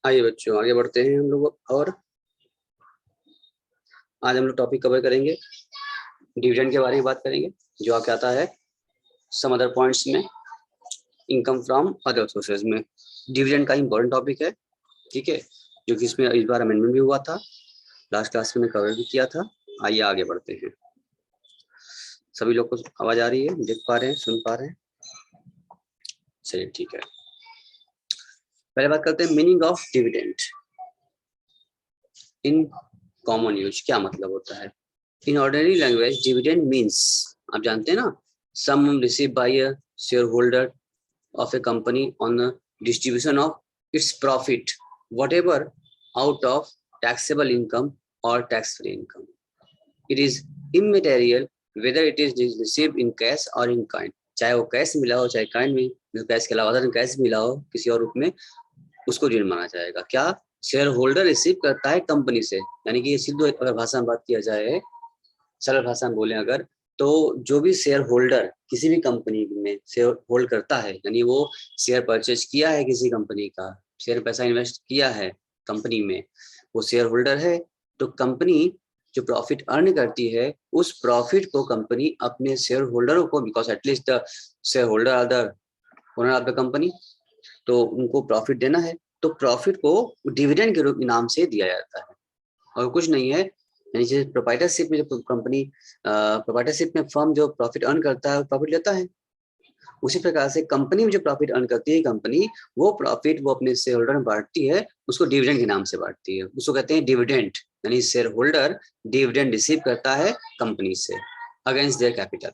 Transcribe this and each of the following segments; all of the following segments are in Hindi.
आइए बच्चों आगे बढ़ते हैं हम लोग। और आज हम लोग टॉपिक कवर करेंगे, डिविडेंड के बारे में बात करेंगे, जो आपके आता है सम अदर पॉइंट्स में, इनकम फ्रॉम अदर सोर्सेज में। डिविडेंड का इम्पोर्टेंट टॉपिक है, ठीक है, जो कि इसमें इस बार अमेंडमेंट भी हुआ था, लास्ट क्लास में कवर भी किया था। आइए आगे बढ़ते हैं। सभी लोग को आवाज आ रही है, देख पा रहे हैं, सुन पा रहे हैं? चलिए ठीक है। पहले बात करते हैं meaning of dividend in common use. क्या मतलब होता है? In ordinary language dividend means, आप जानते हैं ना, sum receive by a share holder of a company on the distribution of its profit, whatever out of taxable income or tax-free income. It is immaterial whether it is received in cash or in kind. चाहे वो कैश मिला हो चाहे काइंड में, कैश के अलावा अदर कैश मिला हो किसी और रूप में, उसको ऋण माना जाएगा। क्या? शेयर होल्डर रिसीव करता है कंपनी से, यानी कि सिर्फ अगर भाषा में बात किया जाए, सरल भाषा में बोले अगर, तो जो भी शेयर होल्डर किसी भी कंपनी में शेयर होल्ड करता है, यानी वो शेयर परचेज किया है किसी कंपनी का, शेयर पैसा इन्वेस्ट किया है कंपनी में, वो शेयर होल्डर है, तो कंपनी जो प्रॉफिट अर्न करती है उस प्रॉफिट को कंपनी अपने शेयर होल्डरों को, because at least the share holder are the owner of the company, तो उनको प्रॉफिट देना है, तो प्रॉफिट को डिविडेंड के रूप में नाम से दिया जाता है और कुछ नहीं है। यानी जैसे प्रोप्राइटरशिप में जो कंपनी, प्रोप्राइटरशिप में फर्म जो प्रॉफिट अर्न करता है प्रॉफिट लेता है, उसी प्रकार से कंपनी में जो प्रॉफिट अर्न करती है कंपनी, वो प्रॉफिट वो अपने शेयर होल्डर में बांटती है, उसको डिविडेंड के नाम से बांटती है, उसको कहते हैं डिविडेंड। यानी शेयर होल्डर डिविडेंड रिसीव करता है कंपनी से अगेंस्ट देयर कैपिटल,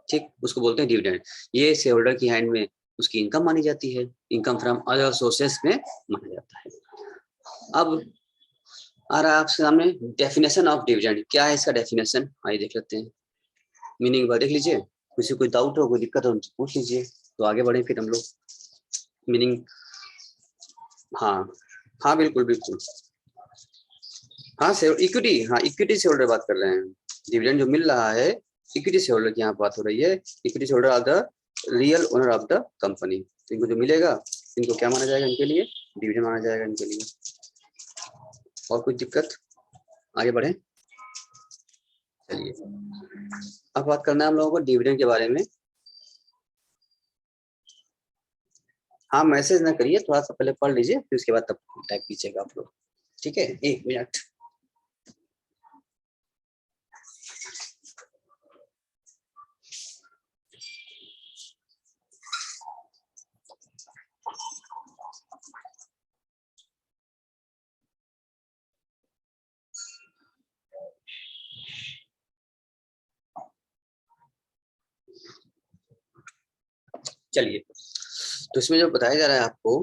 ठीक, उसको बोलते हैं डिविडेंड। ये शेयर होल्डर की हैंड में उसकी इनकम मानी जाती है, इनकम फ्रॉम अदर सोर्सेस में माना जाता है। अब आ रहा है आपके सामने डेफिनेशन ऑफ डिविडेंड। क्या है इसका डेफिनेशन? आइए देख लेते हैं। मीनिंग बार देख लीजिए, किसी कोई डाउट हो कोई दिक्कत हो उनसे पूछ लीजिए, तो आगे बढ़े फिर हम लोग। मीनिंग, हाँ हाँ बिल्कुल बिल्कुल, हाँ शेयर इक्विटी, हाँ इक्विटी शेयर होल्डर बात कर रहे हैं। डिविडेंड जो मिल रहा है इक्विटी शेयर होल्डर की यहाँ बात हो रही है। Equity share holder are the real owner of the company, तो इनको जो मिलेगा इनको क्या माना जाएगा? इनके लिए डिविडेंड माना जाएगा इनके लिए। और कुछ दिक्कत? आगे बढ़े चलिए। अब बात करना है हम लोगों को डिविडेंड के बारे में। हाँ मैसेज ना करिए, थोड़ा सा पहले पढ़ लीजिए फिर उसके बाद तब टाइप कीजिएगा आप लोग, ठीक है? 1 मिनट। चलिए, तो इसमें जो बताया जा रहा है आपको,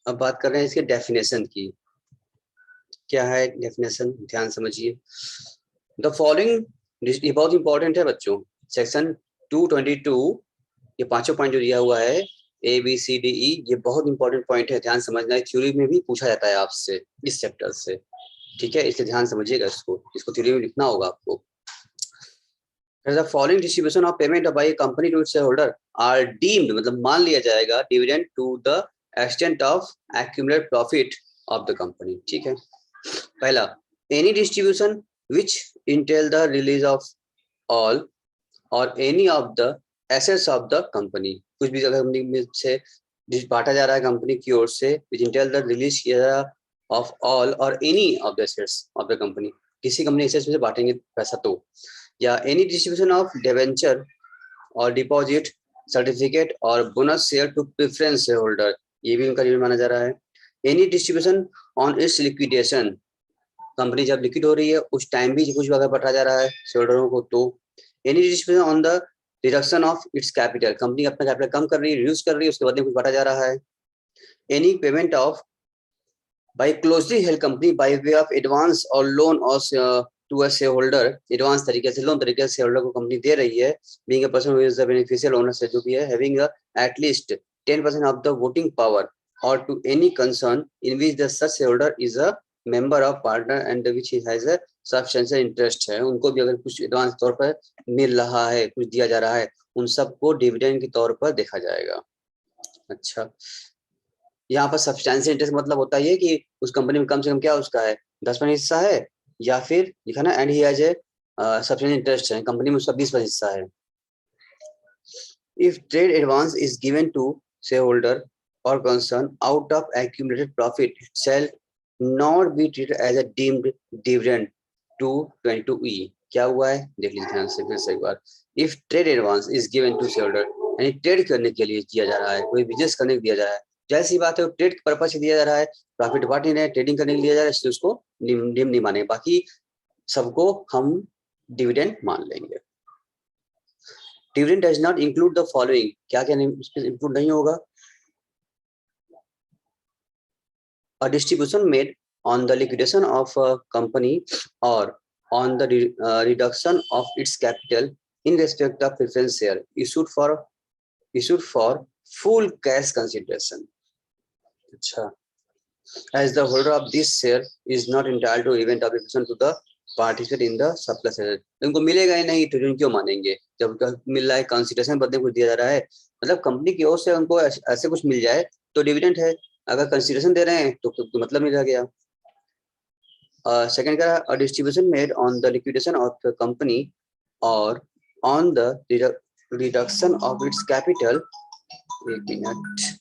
अब बात कर रहे हैं इसके डेफिनेशन की। क्या है डेफिनेशन? ध्यान समझिए। द फॉलोइंग, ये बहुत इंपॉर्टेंट है बच्चों, सेक्शन 222, ये पांचों पॉइंट जो दिया हुआ है ABCDE, ये बहुत इंपॉर्टेंट पॉइंट है, ध्यान समझना है। थ्योरी में भी पूछा जाता है आपसे इस चैप्टर से, ठीक है, इसलिए ध्यान समझिएगा इसको, इसको थ्योरी में लिखना होगा आपको। The following distribution of payment by a company to its shareholder are deemed, मतलब मान लिया जाएगा dividend to the extent of accumulated profit of the company, ठीक है। पहला, any distribution which entail the release of all or any of the assets of the company, कुछ भी अगर कंपनी में से बांटा जा रहा है कंपनी की ओर से, which entail the release of all or any of the assets of the company, किसी कंपनी एसेट्स में से बांटेंगे पैसा तो, या एनी डिस्ट्रीब्यूशन ऑफ डिवेंचर और डिपॉजिट सर्टिफिकेट और bonus share to preference share holder, ये भी उनका ऋण माना जा रहा है। Any distribution on its liquidation, company जब लिक्विड हो रही है उस टाइम भी कुछ अगर बटा जा रहा है शेयर होल्डरों को तो। Any distribution on the reduction of its capital, company अपना कैपिटल कम कर रही है, रिड्यूस कर रही है, उसके बाद में कुछ बटा जा रहा है। Any payment of by closely held company by way of advance or loan or to a shareholder, advance तरीके से लोन तरीके से शेयरहोल्डर को कंपनी दे रही है, being a person who is the beneficial owner से जो भी है, having a at least 10% of the voting power or to any concern in which the such shareholder is a member of partner and which he has a substantial interest है, उनको भी अगर कुछ एडवांस तौर पर मिल रहा है, कुछ दिया जा रहा है, उन सबको डिविडेंड के तौर पर देखा जाएगा। अच्छा, यहाँ पर सब्सटैंशियल इंटरेस्ट मतलब होता है कि उस कंपनी में कम से कम क्या उसका है 10% हिस्सा है, या फिर लिखा ना and he has a substantial interest है, कंपनी में उसका 20% हिस्सा है। If trade advance is given to share holder or concern out of accumulated profit, it shall not be treated as a deemed dividend to 22E। क्या हुआ है देख लीजिए ध्यान से फिर से एक बार। If trade advance is given to share holder, यानी ट्रेड करने के लिए दिया जा रहा है, कोई बिजनेस करने के लिए दिया जा रहा है, जैसी बात है वो ट्रेड पर्पज से दिया जा रहा है, प्रॉफिट पार्टी ने ट्रेडिंग करने के लिए दिया जा रहा है, इसलिए उसको डिम नहीं मानेंगे, बाकी सबको हम डिविडेंड मान लेंगे। Dividend does not include the following, क्या क्या इसमें इंक्लूड नहीं होगा? A distribution made on the liquidation of a company or on the reduction of its capital in respect of preference share issued for full cash consideration. अच्छा, as the holder of this share is not entitled to event application to the participate in the surplus share, इनको मिलेगा ही नहीं तो क्यों मानेंगे? जब मिल रहा है कंसिडरेशन बदले कुछ दिया जा रहा है, मतलब कंपनी की ओर से उनको ऐसे कुछ मिल जाए तो डिविडेंड है, अगर कंसिडरेशन दे रहे हैं तो मतलब नहीं रह गया। सेकंड का distribution made on the liquidation of the company or on the reduction of its capital. एक मिनट,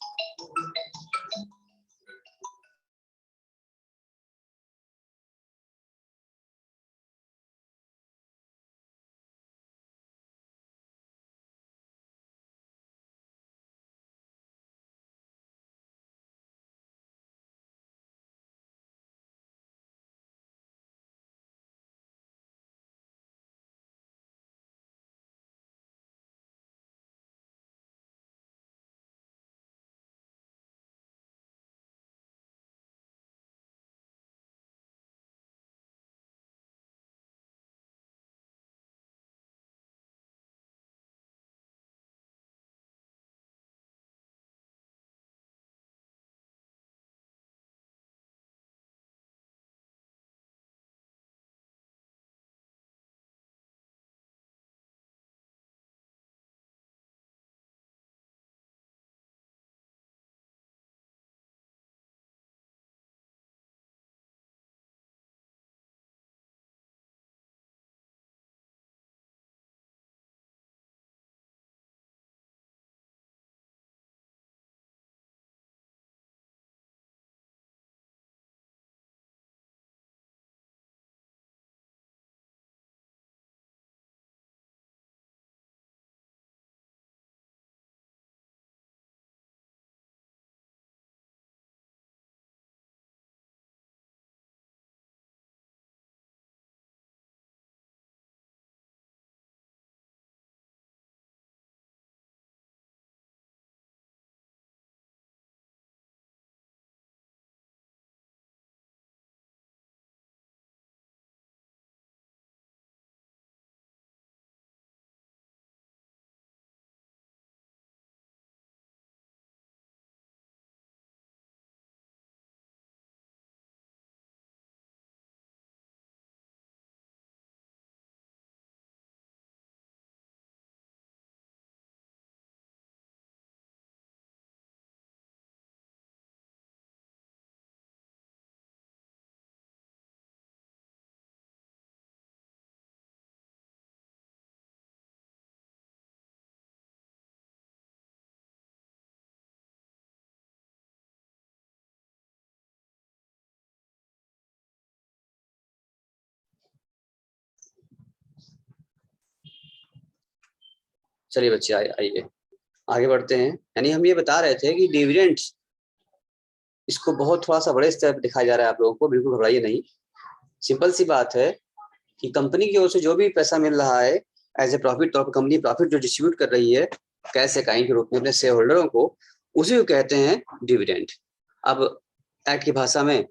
चलिए बच्चे आइए आगे बढ़ते हैं। यानी हम ये बता रहे थे कि डिविडेंड्स, इसको बहुत थोड़ा सा बड़े स्तर पर दिखाया जा रहा है आप लोगों को, बिल्कुल घबराइए नहीं। सिंपल सी बात है कि कंपनी की ओर से जो भी पैसा मिल रहा है एज ए प्रॉफिट तौर पर, कंपनी प्रॉफिट जो डिस्ट्रीब्यूट कर रही है कैश अकाउंट के रूप में अपने शेयर होल्डरों को, उसी को कहते हैं डिविडेंड। अब एक्ट की भाषा में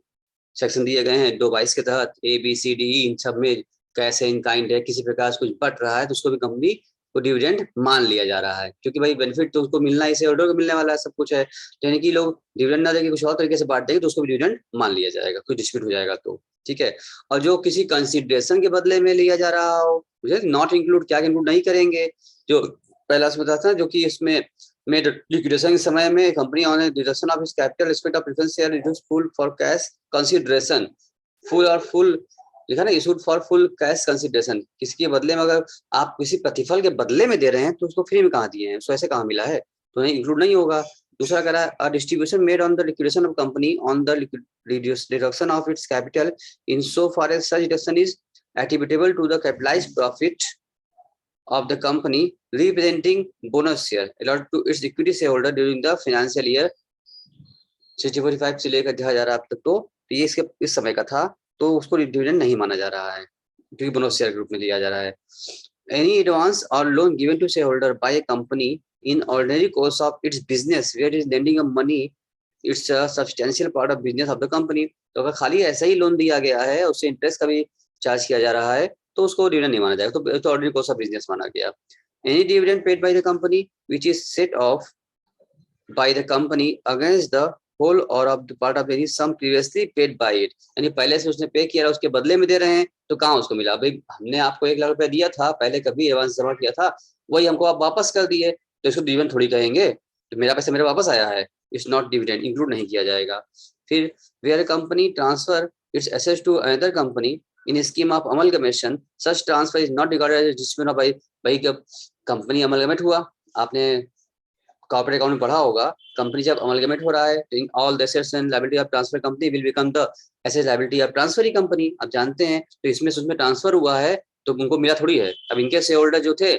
सेक्शन दिए गए हैं 222 के तहत ABCD इन सब में कैसे इन काइंड है, किसी प्रकार से कुछ बट रहा है तो उसको भी कंपनी को डिविडेंड मान लिया जा रहा है, क्योंकि भाई बेनिफिट तो उसको मिलना है, शेयर होल्डर को मिलने वाला है, सब कुछ है। तो यानी कि लोग डिविडेंड ना देके कुछ और तरीके से बांट देंगे तो उसको भी डिविडेंड मान लिया जाएगा, कुछ डिस्प्यूट हो जाएगा तो ठीक है। और जो किसी कंसिडरेशन के बदले में लिया जा रहा हो, मुझे नॉट इंक्लूड, क्या इंक्लूड नहीं करेंगे, जो पहला से बताया था जो कि इसमें में लिक्विडेशन के समय में company on deduction of its capital respect of preference share reduce full for cash consideration, full और फुल लिखा ना, issued for full cash consideration, किसके बदले में, अगर आप किसी प्रतिफल के बदले में दे रहे हैं तो उसको फ्री में कहाँ दिए हैं, उसको ऐसे कहाँ मिला है, तो नहीं इंक्लूड नहीं होगा। दूसरा कह रहा है distribution made on the liquidation of company on the reduction of its capital in so far as such reduction is attributable to the capitalized profit of the company representing bonus share allotted to its equity shareholder during the financial year 6045 से लेकर 2000 तक, तो ये इसके इस समय का था, तो उसको डिविडेंड नहीं माना जा रहा है क्योंकि बोनस शेयर के रूप में लिया जा रहा है। एनी एडवांस और loan given to share holder by a company in ordinary course of its business where is lending a money it's a substantial part of business of the company, तो अगर खाली ऐसा ही लोन दिया गया है उससे इंटरेस्ट का भी चार्ज किया जा रहा है तो उसको डिविडेंड नहीं माना जाएगा, तो ऑर्डिनरी कोर्स ऑफ बिजनेस माना गया। Any dividend paid by the company which is set off by the company against the whole or of the part of any sum previously paid by it, यानी पहले से उसने पे किया उसके बदले में दे रहे हैं, तो कहाँ उसको मिला, भाई हमने आपको 1 लाख रुपया दिया था पहले, कभी एडवांस जमा किया था, वही हमको आप वापस कर दिए, तो इसको डिविडेंड थोड़ी कहेंगे, तो मेरा पैसा मेरे वापस आया है, इट्स नॉट डिविडेंड, इंक्लूड नहीं किया जाएगा। फिर where company transfer its assets to another company in scheme of amalgamation such transfer is not regarded as distribution of, भाई जब कंपनी अमलगमेट हुआ, आपने कॉर्पोरेट अकाउंट में पढ़ा होगा, कंपनी जब अमलगमेट हो रहा है तो all the assets and liability of transfer company will become the asset liability of transfer company, आप जानते हैं, तो इसमें उसमें ट्रांसफर हुआ है तो उनको मिला थोड़ी है, अब इनके शेयर होल्डर जो थे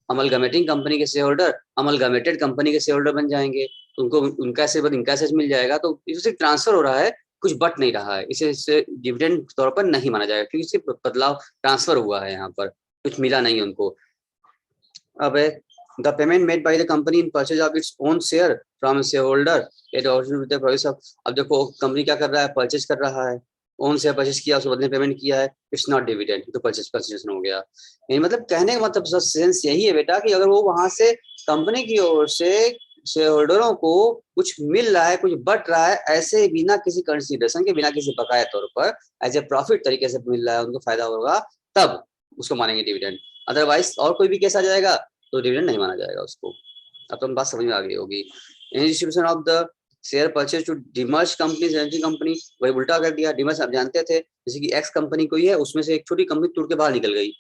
अमलगमेटिंग कंपनी के शेयर होल्डर अमलगमेटेड कंपनी के शेयर होल्डर बन जाएंगे, तो उनको उनका शेयर इनका शेयर मिल जाएगा, तो इससे ट्रांसफर हो रहा है, कुछ बट नहीं रहा है, इसे डिविडेंड तौर पर नहीं माना जाएगा क्योंकि इससे बदलाव ट्रांसफर हुआ है, यहाँ पर कुछ मिला नहीं उनको। अब the payment made by the company in purchase of its own share from a shareholder it also with the process of, अब देखो कंपनी क्या कर रहा है, परचेज कर रहा है, ओन शेयर परचेज किया, उसके बदले पेमेंट किया है, इट्स नॉट डिविडेंड, तो परचेज कंसीडरेशन हो गया। यानी मतलब कहने का मतलब सेंस यही है बेटा कि अगर वो वहां से कंपनी की ओर से शेयर होल्डरों को कुछ मिल रहा है, कुछ बट रहा है, ऐसे बिना किसी कंसीडरेशन के, बिना किसी बकाया तौर पर एज ए प्रॉफिट तरीके से मिल रहा है, उनको फायदा होगा, तब उसको मानेंगे डिविडेंड, अदरवाइज और कोई भी केस आ जाएगा तो डिविडेंड नहीं माना जाएगा उसको। अब तो बात समझ में आ गई होगी। Distribution of the share purchase to demerge company company, वही उल्टा कर दिया, डिमर्ज आप जानते थे, जैसे कि एक्स कंपनी कोई है, उसमें से एक छोटी कंपनी टूट के बाहर निकल गई,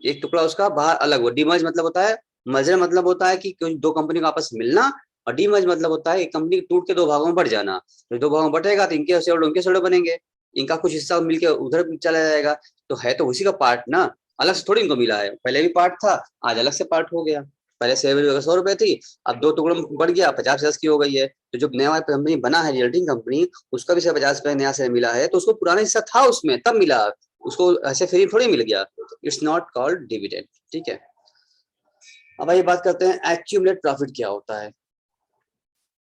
एक टुकड़ा उसका बाहर अलग हुआ, डिमर्ज मतलब होता है, मर्जर मतलब होता है कि दो कंपनी का आपस में मिलना, और डीमर्ज मतलब होता है एक कंपनी टूट के दो भागों में बढ़ जाना, तो दो भागों में बढ़ेगा तो इनके शेयर उनके शेयर बनेंगे, इनका कुछ हिस्सा मिलकर उधर चला जाएगा, तो है तो उसी का पार्ट ना, अलग से थोड़ी इनको मिला है, पहले भी पार्ट था, आज अलग से पार्ट हो गया, पहले शेयर 100 रुपए थी, अब दो टुकड़ों में बढ़ गया, 50 की हो गई है, तो जो नया कंपनी बना है रिजल्टिंग कंपनी, उसका भी 50 नया शेयर मिला है, तो उसको पुराना हिस्सा था उसमें तब मिला, उसको ऐसे फ्री थोड़ी मिल गया, इट्स नॉट कॉल्ड डिविडेंड, ठीक है। अब आइए बात करते हैं एक्यूमुलेट प्रॉफिट क्या होता है।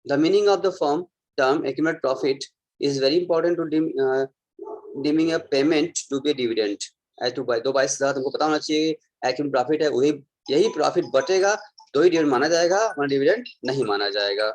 The meaning of the form term accumulate profit is very important to deeming a payment to be dividend as to by, दो बाई तुमको पता होना चाहिए, एक्यूमुलेट प्रॉफिट है वही, यही प्रॉफिट बटेगा तो ही डिविडेंड माना जाएगा, वरना डिविडेंड नहीं माना जाएगा।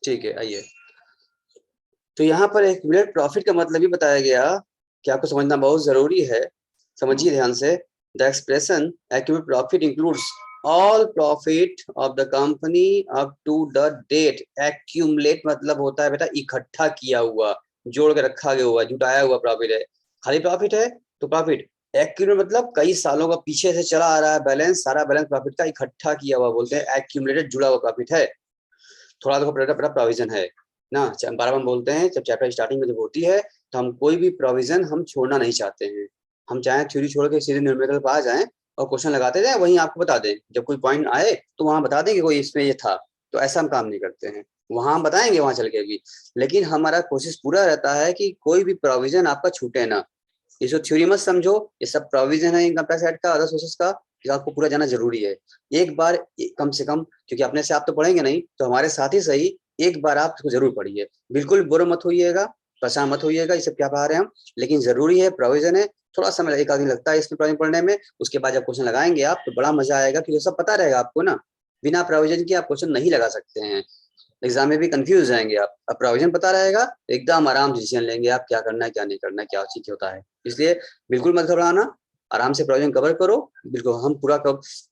ठीक है, आइए, तो यहाँ पर एक्यूमुलेट प्रॉफिट का मतलब ही बताया गया कि आपको समझना बहुत जरूरी है, समझिए ध्यान से। The expression accumulate profit includes all profit of the company up to the date, accumulate मतलब होता है बेटा इकट्ठा किया हुआ, जोड़ के रखा गया हुआ, जुटाया हुआ प्रॉफिट है, खाली प्रॉफिट है तो प्रॉफिट एक्यूमुलेट मतलब कई सालों का पीछे से चला आ रहा है बैलेंस, सारा बैलेंस प्रॉफिट का इकट्ठा किया हुआ बोलते हैं एक्यूमुलेटेड, जुड़ा हुआ प्रॉफिट है। थोड़ा देखो बड़ा प्रोविजन है ना, बार बार बोलते हैं जब चैप्टर स्टार्टिंग में जब होती है तो हम कोई भी प्रोविजन हम छोड़ना नहीं चाहते हैं। हम चाहे थ्योरी छोड़ के सीधे न्यूमेरिकल पर आ जाएं और क्वेश्चन लगाते जाए, वहीं आपको बता दें, जब कोई पॉइंट आए तो वहां बता दें कि कोई इसमें ये था। तो ऐसा हम काम नहीं करते हैं, वहां हम बताएंगे वहां चल के भी, लेकिन हमारा कोशिश पूरा रहता है कि कोई भी प्रोविजन आपका छूटे ना। इसको थ्योरी मत समझो, ये सब प्रोविजन है इनकम टैक्स एक्ट का, अदर सोर्सेस का, जो आपको पूरा जाना जरूरी है। एक बार कम से कम, क्योंकि अपने से आप तो पढ़ेंगे नहीं, तो हमारे साथ ही सही एक बार आप इसको जरूर पढ़िए। बिल्कुल बुरा मत होइएगा, परेशान मत होइएगा, ये सब क्या पढ़ा रहे हैं हम, लेकिन जरूरी है, प्रोविजन है। थोड़ा समय एक आदमी लगता है इसमें प्रोविजन पढ़ने में, उसके बाद जब क्वेश्चन लगाएंगे आप तो बड़ा मजा आएगा, क्योंकि सब पता रहेगा आपको ना। बिना प्रोविजन के आप क्वेश्चन नहीं लगा सकते हैं, एग्जाम में भी कंफ्यूज जाएंगे आप। अब प्रोविजन पता रहेगा तो एकदम आराम से डिसीजन लेंगे आप, क्या करना है क्या नहीं करना है, क्या ठीक होता है। इसलिए बिल्कुल मत घबराना, आराम से प्रोविजन कवर करो। बिल्कुल हम पूरा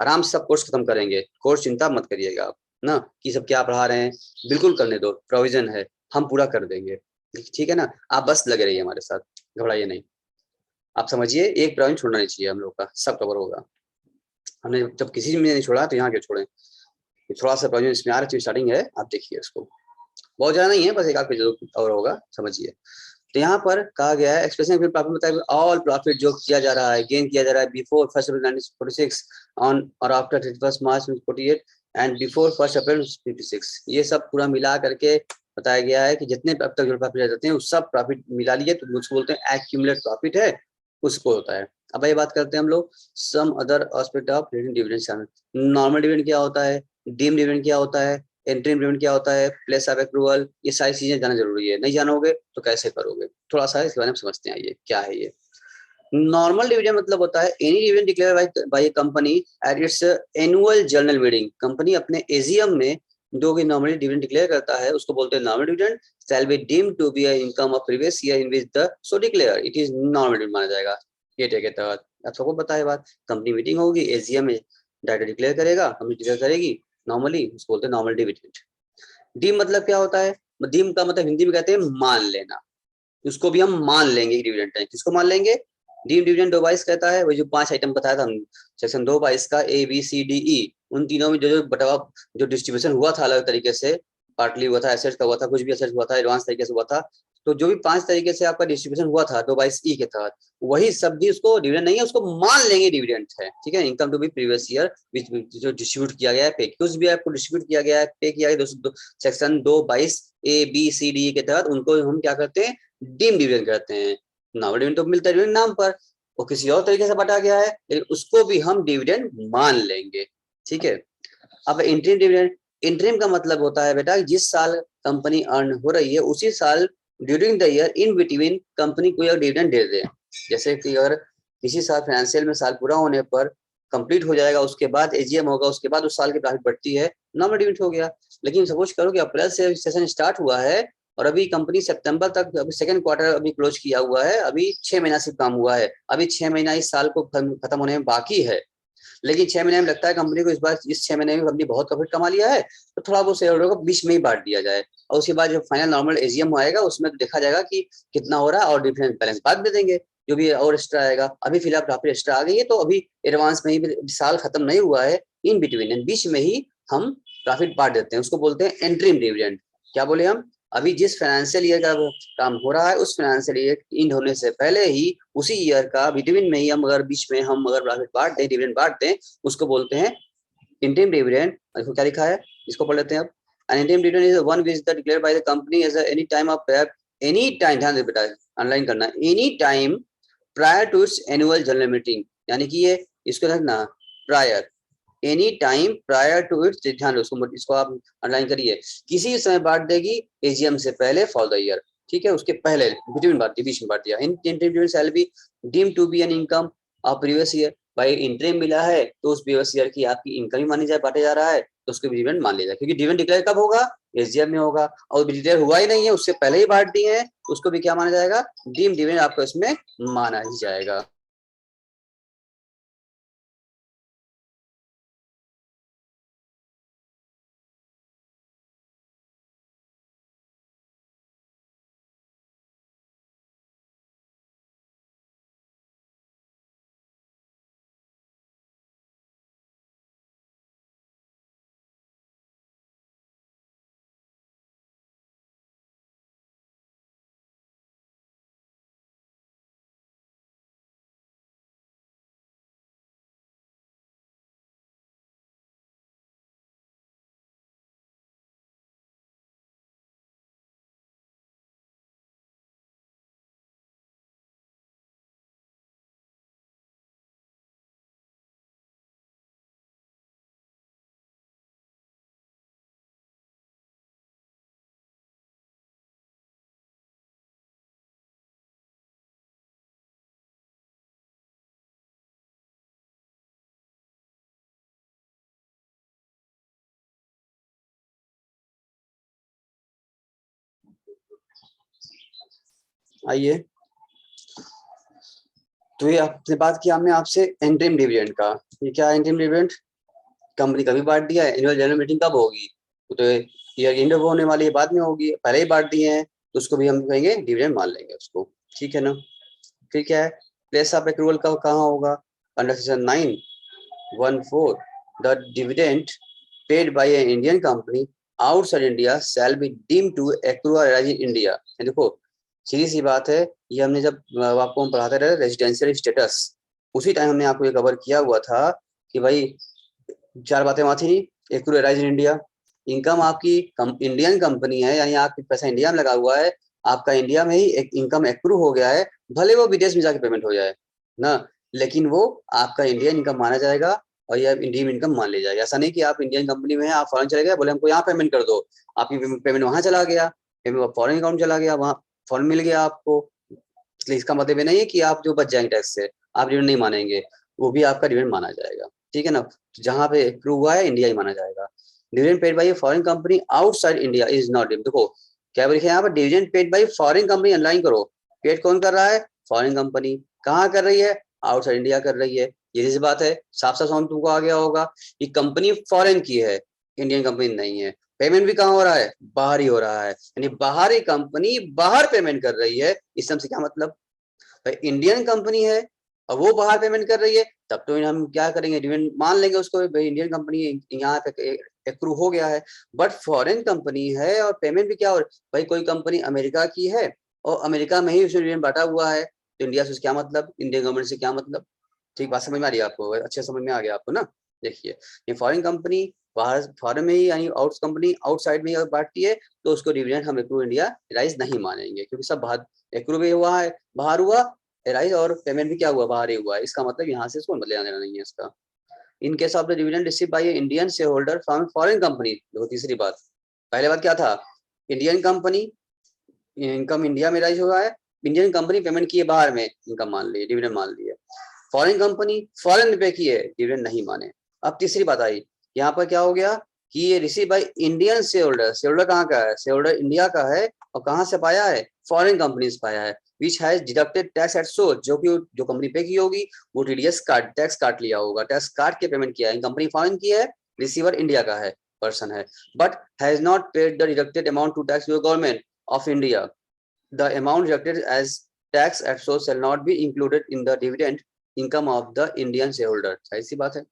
आराम से सब कोर्स खत्म करेंगे, कोर्स चिंता मत करिएगा आप ना, कि सब क्या पढ़ा रहे हैं, बिल्कुल करने दो, प्रोविजन है, हम पूरा कर देंगे। ठीक है ना, आप बस लगे रहिए हमारे साथ, घबराइए नहीं। आप समझिए एक प्रोविजन छोड़ना नहीं चाहिए, हम लोग का सब कवर होगा। हमने जब किसी में नहीं छोड़ा तो यहाँ क्यों छोड़े। थोड़ा सा प्रोविजन इसमें आ रही स्टार्टिंग है, आप देखिए इसको, बहुत ज्यादा नहीं है, बस एक आध पेज और होगा, समझिए। तो यहाँ पर कहा गया है एक्सप्रेशन फिर प्रॉफिट बताइए, ऑल प्रॉफिट जो किया जा रहा है, गेन किया जा रहा है बिफोर 1 अप्रैल 1946 ऑन और आफ्टर 31 मार्च 1948 एंड बिफोर 1 अप्रैल 1956, ये सब पूरा मिला करके बताया गया है कि जितने अब तक जो प्रॉफिट जाते हैं वो सब प्रॉफिट मिला लिए तो उसको बोलते हैं एक्यूमुलेट प्रॉफिट है, उसको होता है। अब ये बात करते हैं हम लोग some other aspect of dividend. Normal dividend क्या होता है, डीम डिविडेंड क्या होता है, इंटरिम डिविडेंड क्या होता है, प्लेस ऑफ अप्रूवल, ये सारी चीजें जानना जरूरी है, नहीं जानोगे तो कैसे करोगे। थोड़ा सा इसके बारे में समझते हैं, ये क्या है। ये नॉर्मल डिविडेंड मतलब होता है any dividend declare by company at its annual general meeting. Company अपने एजीएम में जो भी नॉर्मली डिविडेंड डिक्लेयर करता है उसको बोलते हैं normal dividend, shall be deemed to be a income of previous year in which the so declare it is normal dividend माना जाएगा। ये के तहत आप सबको पता है बात, कंपनी मीटिंग होगी, एजीएम में डायरेक्ट डिक्लेयर करेगा, कंपनी डिक्लेयर करेगी नॉर्मली, उसको बोलते हैं नॉर्मल डिविडेंड। डीम मतलब क्या होता है, डीम का मतलब हिंदी में कहते हैं मान लेना, उसको भी हम मान लेंगे डिविडेंड है, किसको मान लेंगे, डीम डिविडेंड 2/22 कहता है, वो जो 5 आइटम बताया था हम सेक्शन 2/22 का, ABCDE, उन तीनों में जो जो बटावा जो डिस्ट्रीब्यूशन हुआ था अलग तरीके से, पार्टली हुआ था, एसेट्स का हुआ था, कुछ भी एसेट्स हुआ था, एडवांस तरीके से हुआ था, तो जो भी 5 तरीके से आपका डिस्ट्रीब्यूशन हुआ था 2/22E के तहत, वही सब भी उसको डिविडेंड नहीं है, उसको मान लेंगे डिविडेंड है। ठीक है, income to be previous year जो डिस्ट्रीब्यूट किया गया है, पे कुछ भी आपको डिस्ट्रीब्यूट किया गया है, पे किया गया सेक्शन 2/22 ABCDE के तहत, उनको हम क्या करते हैं, डीम डिविडेंड कहते हैं। नॉर्मल डिविडेंड तो मिलता है डिविडेंड नाम पर, वो किसी और तरीके से बटा गया है, लेकिन उसको भी हम डिविडेंड मान लेंगे। ठीक है, अब इंटरिम डिविडेंड, इंटरिम का मतलब होता है बेटा जिस साल कंपनी अर्न हो रही है उसी साल during the year in between company को एक डिविडेंड दे दे। जैसे कि अगर किसी साल फाइनेंशियल में साल पूरा होने पर कंप्लीट हो जाएगा, उसके बाद एजीएम होगा, उसके बाद उस साल की प्रॉफिट बढ़ती है, नॉर्मल डिविडेंड हो गया। लेकिन सपोज करो कि अप्रैल से सेशन स्टार्ट हुआ है और अभी कंपनी सितंबर तक, अभी सेकंड क्वार्टर अभी क्लोज किया हुआ है, अभी 6 महीना सिर्फ काम हुआ है, अभी 6 महीना इस साल को खत्म होने में बाकी है, लेकिन 6 महीने में लगता है कंपनी को इस बार इस 6 महीने में कंपनी बहुत प्रॉफिट कमा लिया है, तो थोड़ा बहुत शेयर होल्डर को बीच में ही बांट दिया जाए, और उसके बाद जब फाइनल नॉर्मल एजीएम आएगा उसमें तो देखा जाएगा कि कितना हो रहा है और डिफरेंस बैलेंस बाद में देंगे, जो भी और एक्स्ट्रा आएगा। अभी फिलहाल प्रॉफिट एक्स्ट्रा आ गई है तो अभी एडवांस में ही, साल खत्म नहीं हुआ है, इन बिटवीन बीच में ही हम प्रॉफिट बांट देते हैं, उसको बोलते हैं एंट्रीम डिविडेंड। क्या बोले हम, अभी जिस फाइनेंशियल ईयर का काम हो रहा है उस फाइनेंशियल ईयर इन होने से पहले ही उसी ईयर का बिटवीन में ही हम अगर बीच में हम अगर प्रॉफिट बांट दें, डिविडेंड बांट दें, उसको बोलते हैं इंटरिम डिविडेंड। देखो क्या लिखा है, इसको पढ़ लेते हैं अब। An interim dividend is one which the declared by the company as any time of any time, ध्यान दे बेटा, अंडरलाइन करना, any time prior to its annual general meeting, यानी कि ये इसको रखना prior, any time prior to its, ध्यान दो इसको आप अंडरलाइन करिए, किसी समय बांट देगी एजीएम से पहले फॉर द ईयर। ठीक है, उसके पहले बिटवीन बांट दी, बीच में बांट दिया। In interim shall be deem to be an income of previous year, भाई इंटरिम मिला है तो उस प्रीवियस ईयर की आपकी इनकम ही मानी जाए, बांटे जा रहा है तो उसको डिविडेंड मान लिया जाए, क्योंकि डिविडेंड डिक्लेयर कब होगा, एजीएम में होगा, और डिक्लेयर हुआ ही नहीं है उससे पहले ही बांट दिए हैं, उसको भी क्या माना जाएगा, डीम डिविडेंड आपको इसमें माना ही जाएगा। आइए, तो ये आपने बात किया हमने आपसे इंटरिम डिविडेंड का। ये क्या है इंटरिम डिविडेंड? कंपनी कभी बांट दिया है, एनुअल जनरल मीटिंग कब होगी? तो ईयर एंड होने वाली है, बाद में होगी, पहले ही बांट दिए हैं तो उसको भी हम कहेंगे डिविडेंड मान लेंगे उसको, ठीक है ना। फिर क्या है, प्लेस ऑफ एक्रूवल का कहाँ होगा? Under section 9(1)(4) the dividend paid by a Indian company outside India shall be deemed to accrue in India. देखो सीधी सी बात है, ये हमने जब आपको हम पढ़ाते रहे रेजिडेंशियल स्टेटस, उसी टाइम हमने आपको ये कवर किया हुआ था कि भाई चार बातें वहां थी। एक्रू इन इंडिया, इनकम आपकी इंडियन कंपनी है, यानी आपकी पैसा इंडिया में लगा हुआ है, आपका इंडिया में ही एक इनकम एक्रू हो गया है, भले वो विदेश में जाके पेमेंट हो जाए ना, लेकिन वो आपका इंडियन इनकम माना जाएगा और ये इंडियन इनकम मान ली जाएगी। ऐसा नहीं कि आप इंडियन कंपनी में हैं, आप फॉरेन चले गए, बोले हमको यहाँ पेमेंट कर दो, आपकी पेमेंट वहां चला गया, पेमेंट फॉरेन अकाउंट चला गया, वहां फॉरेन मिल गया आपको, इसलिए इसका मतलब ये नहीं है कि आप जो बच जाएंगे टैक्स से, आप डिविडेंड नहीं मानेंगे, वो भी आपका डिविडेंड माना जाएगा, ठीक है ना। जहां पे एक्रू हुआ है इंडिया ही माना जाएगा। Dividend paid bye foreign company outside India is not, देखो क्या लिखे यहाँ पर, dividend paid bye foreign company, underline करो, पेड कौन कर रहा है? Foreign company. कहाँ कर रही है? आउटसाइड इंडिया कर रही है। ये जैसी बात है, साफ साफ समझ तुमको आ गया होगा, ये कंपनी फॉरेन की है, इंडियन कंपनी नहीं है। पेमेंट भी कहाँ हो रहा है? बाहर ही हो रहा है, यानी बाहरी कंपनी बाहर पेमेंट कर रही है। इस से क्या मतलब, भाई इंडियन कंपनी है और वो बाहर पेमेंट कर रही है, तब तो हम क्या करेंगे, डिविडेंड मान लेंगे उसको, भाई इंडियन कंपनी यहाँ पे एक्रू हो गया है। बट फॉरेन कंपनी है और पेमेंट भी क्या हो रहा है, भाई कोई कंपनी अमेरिका की है और अमेरिका में ही उसने डिविडेंड बांटा हुआ है, तो इंडिया से क्या मतलब, इंडियन गवर्नमेंट से क्या मतलब? ठीक बात समझ में आ रही है आपको? अच्छे समझ में आ गया आपको ना। देखिए ये फॉरेन कंपनी बाहर फॉरेन में ही, यानी आउट कंपनी आउटसाइड में अगर बांटती है तो उसको डिविडेंड हम एक्रू इंडिया राइज नहीं मानेंगे, क्योंकि सब बाहर एक्रू भी हुआ है, बाहर हुआ राइज, और पेमेंट भी क्या हुआ, बाहर ही हुआ है। इसका मतलब यहाँ से इसको लेना देना नहीं है इसका। In case of the dividend receive by Indian share holder from foreign company, देखो तीसरी बात, पहले बात क्या था, इंडियन कंपनी इनकम इंडिया में राइज हुआ है, इंडियन कंपनी पेमेंट की है बाहर में, इनकम मान ली, डिविडेंड मान लिए। फॉरेन कंपनी फॉरेन में पे की है, डिविडेंड नहीं माने। अब तीसरी बात आई, यहाँ पर क्या हो गया कि ये receive by Indian share holder, share holder कहाँ का है? शेयर होल्डर इंडिया का है, और कहाँ से पाया है? फॉरेन कंपनी से पाया है। Which has deducted tax at source, जो कि जो कंपनी पे की होगी वो टीडीएस काट टैक्स काट लिया होगा, टैक्स काट के पेमेंट किया है। कंपनी फॉरेन की है, रिसीवर इंडिया का है, पर्सन है, but has not paid the deducted amount to tax to government of India. The amount deducted as tax at source shall not be included in the dividend income of the Indian shareholder। सही सी बात है।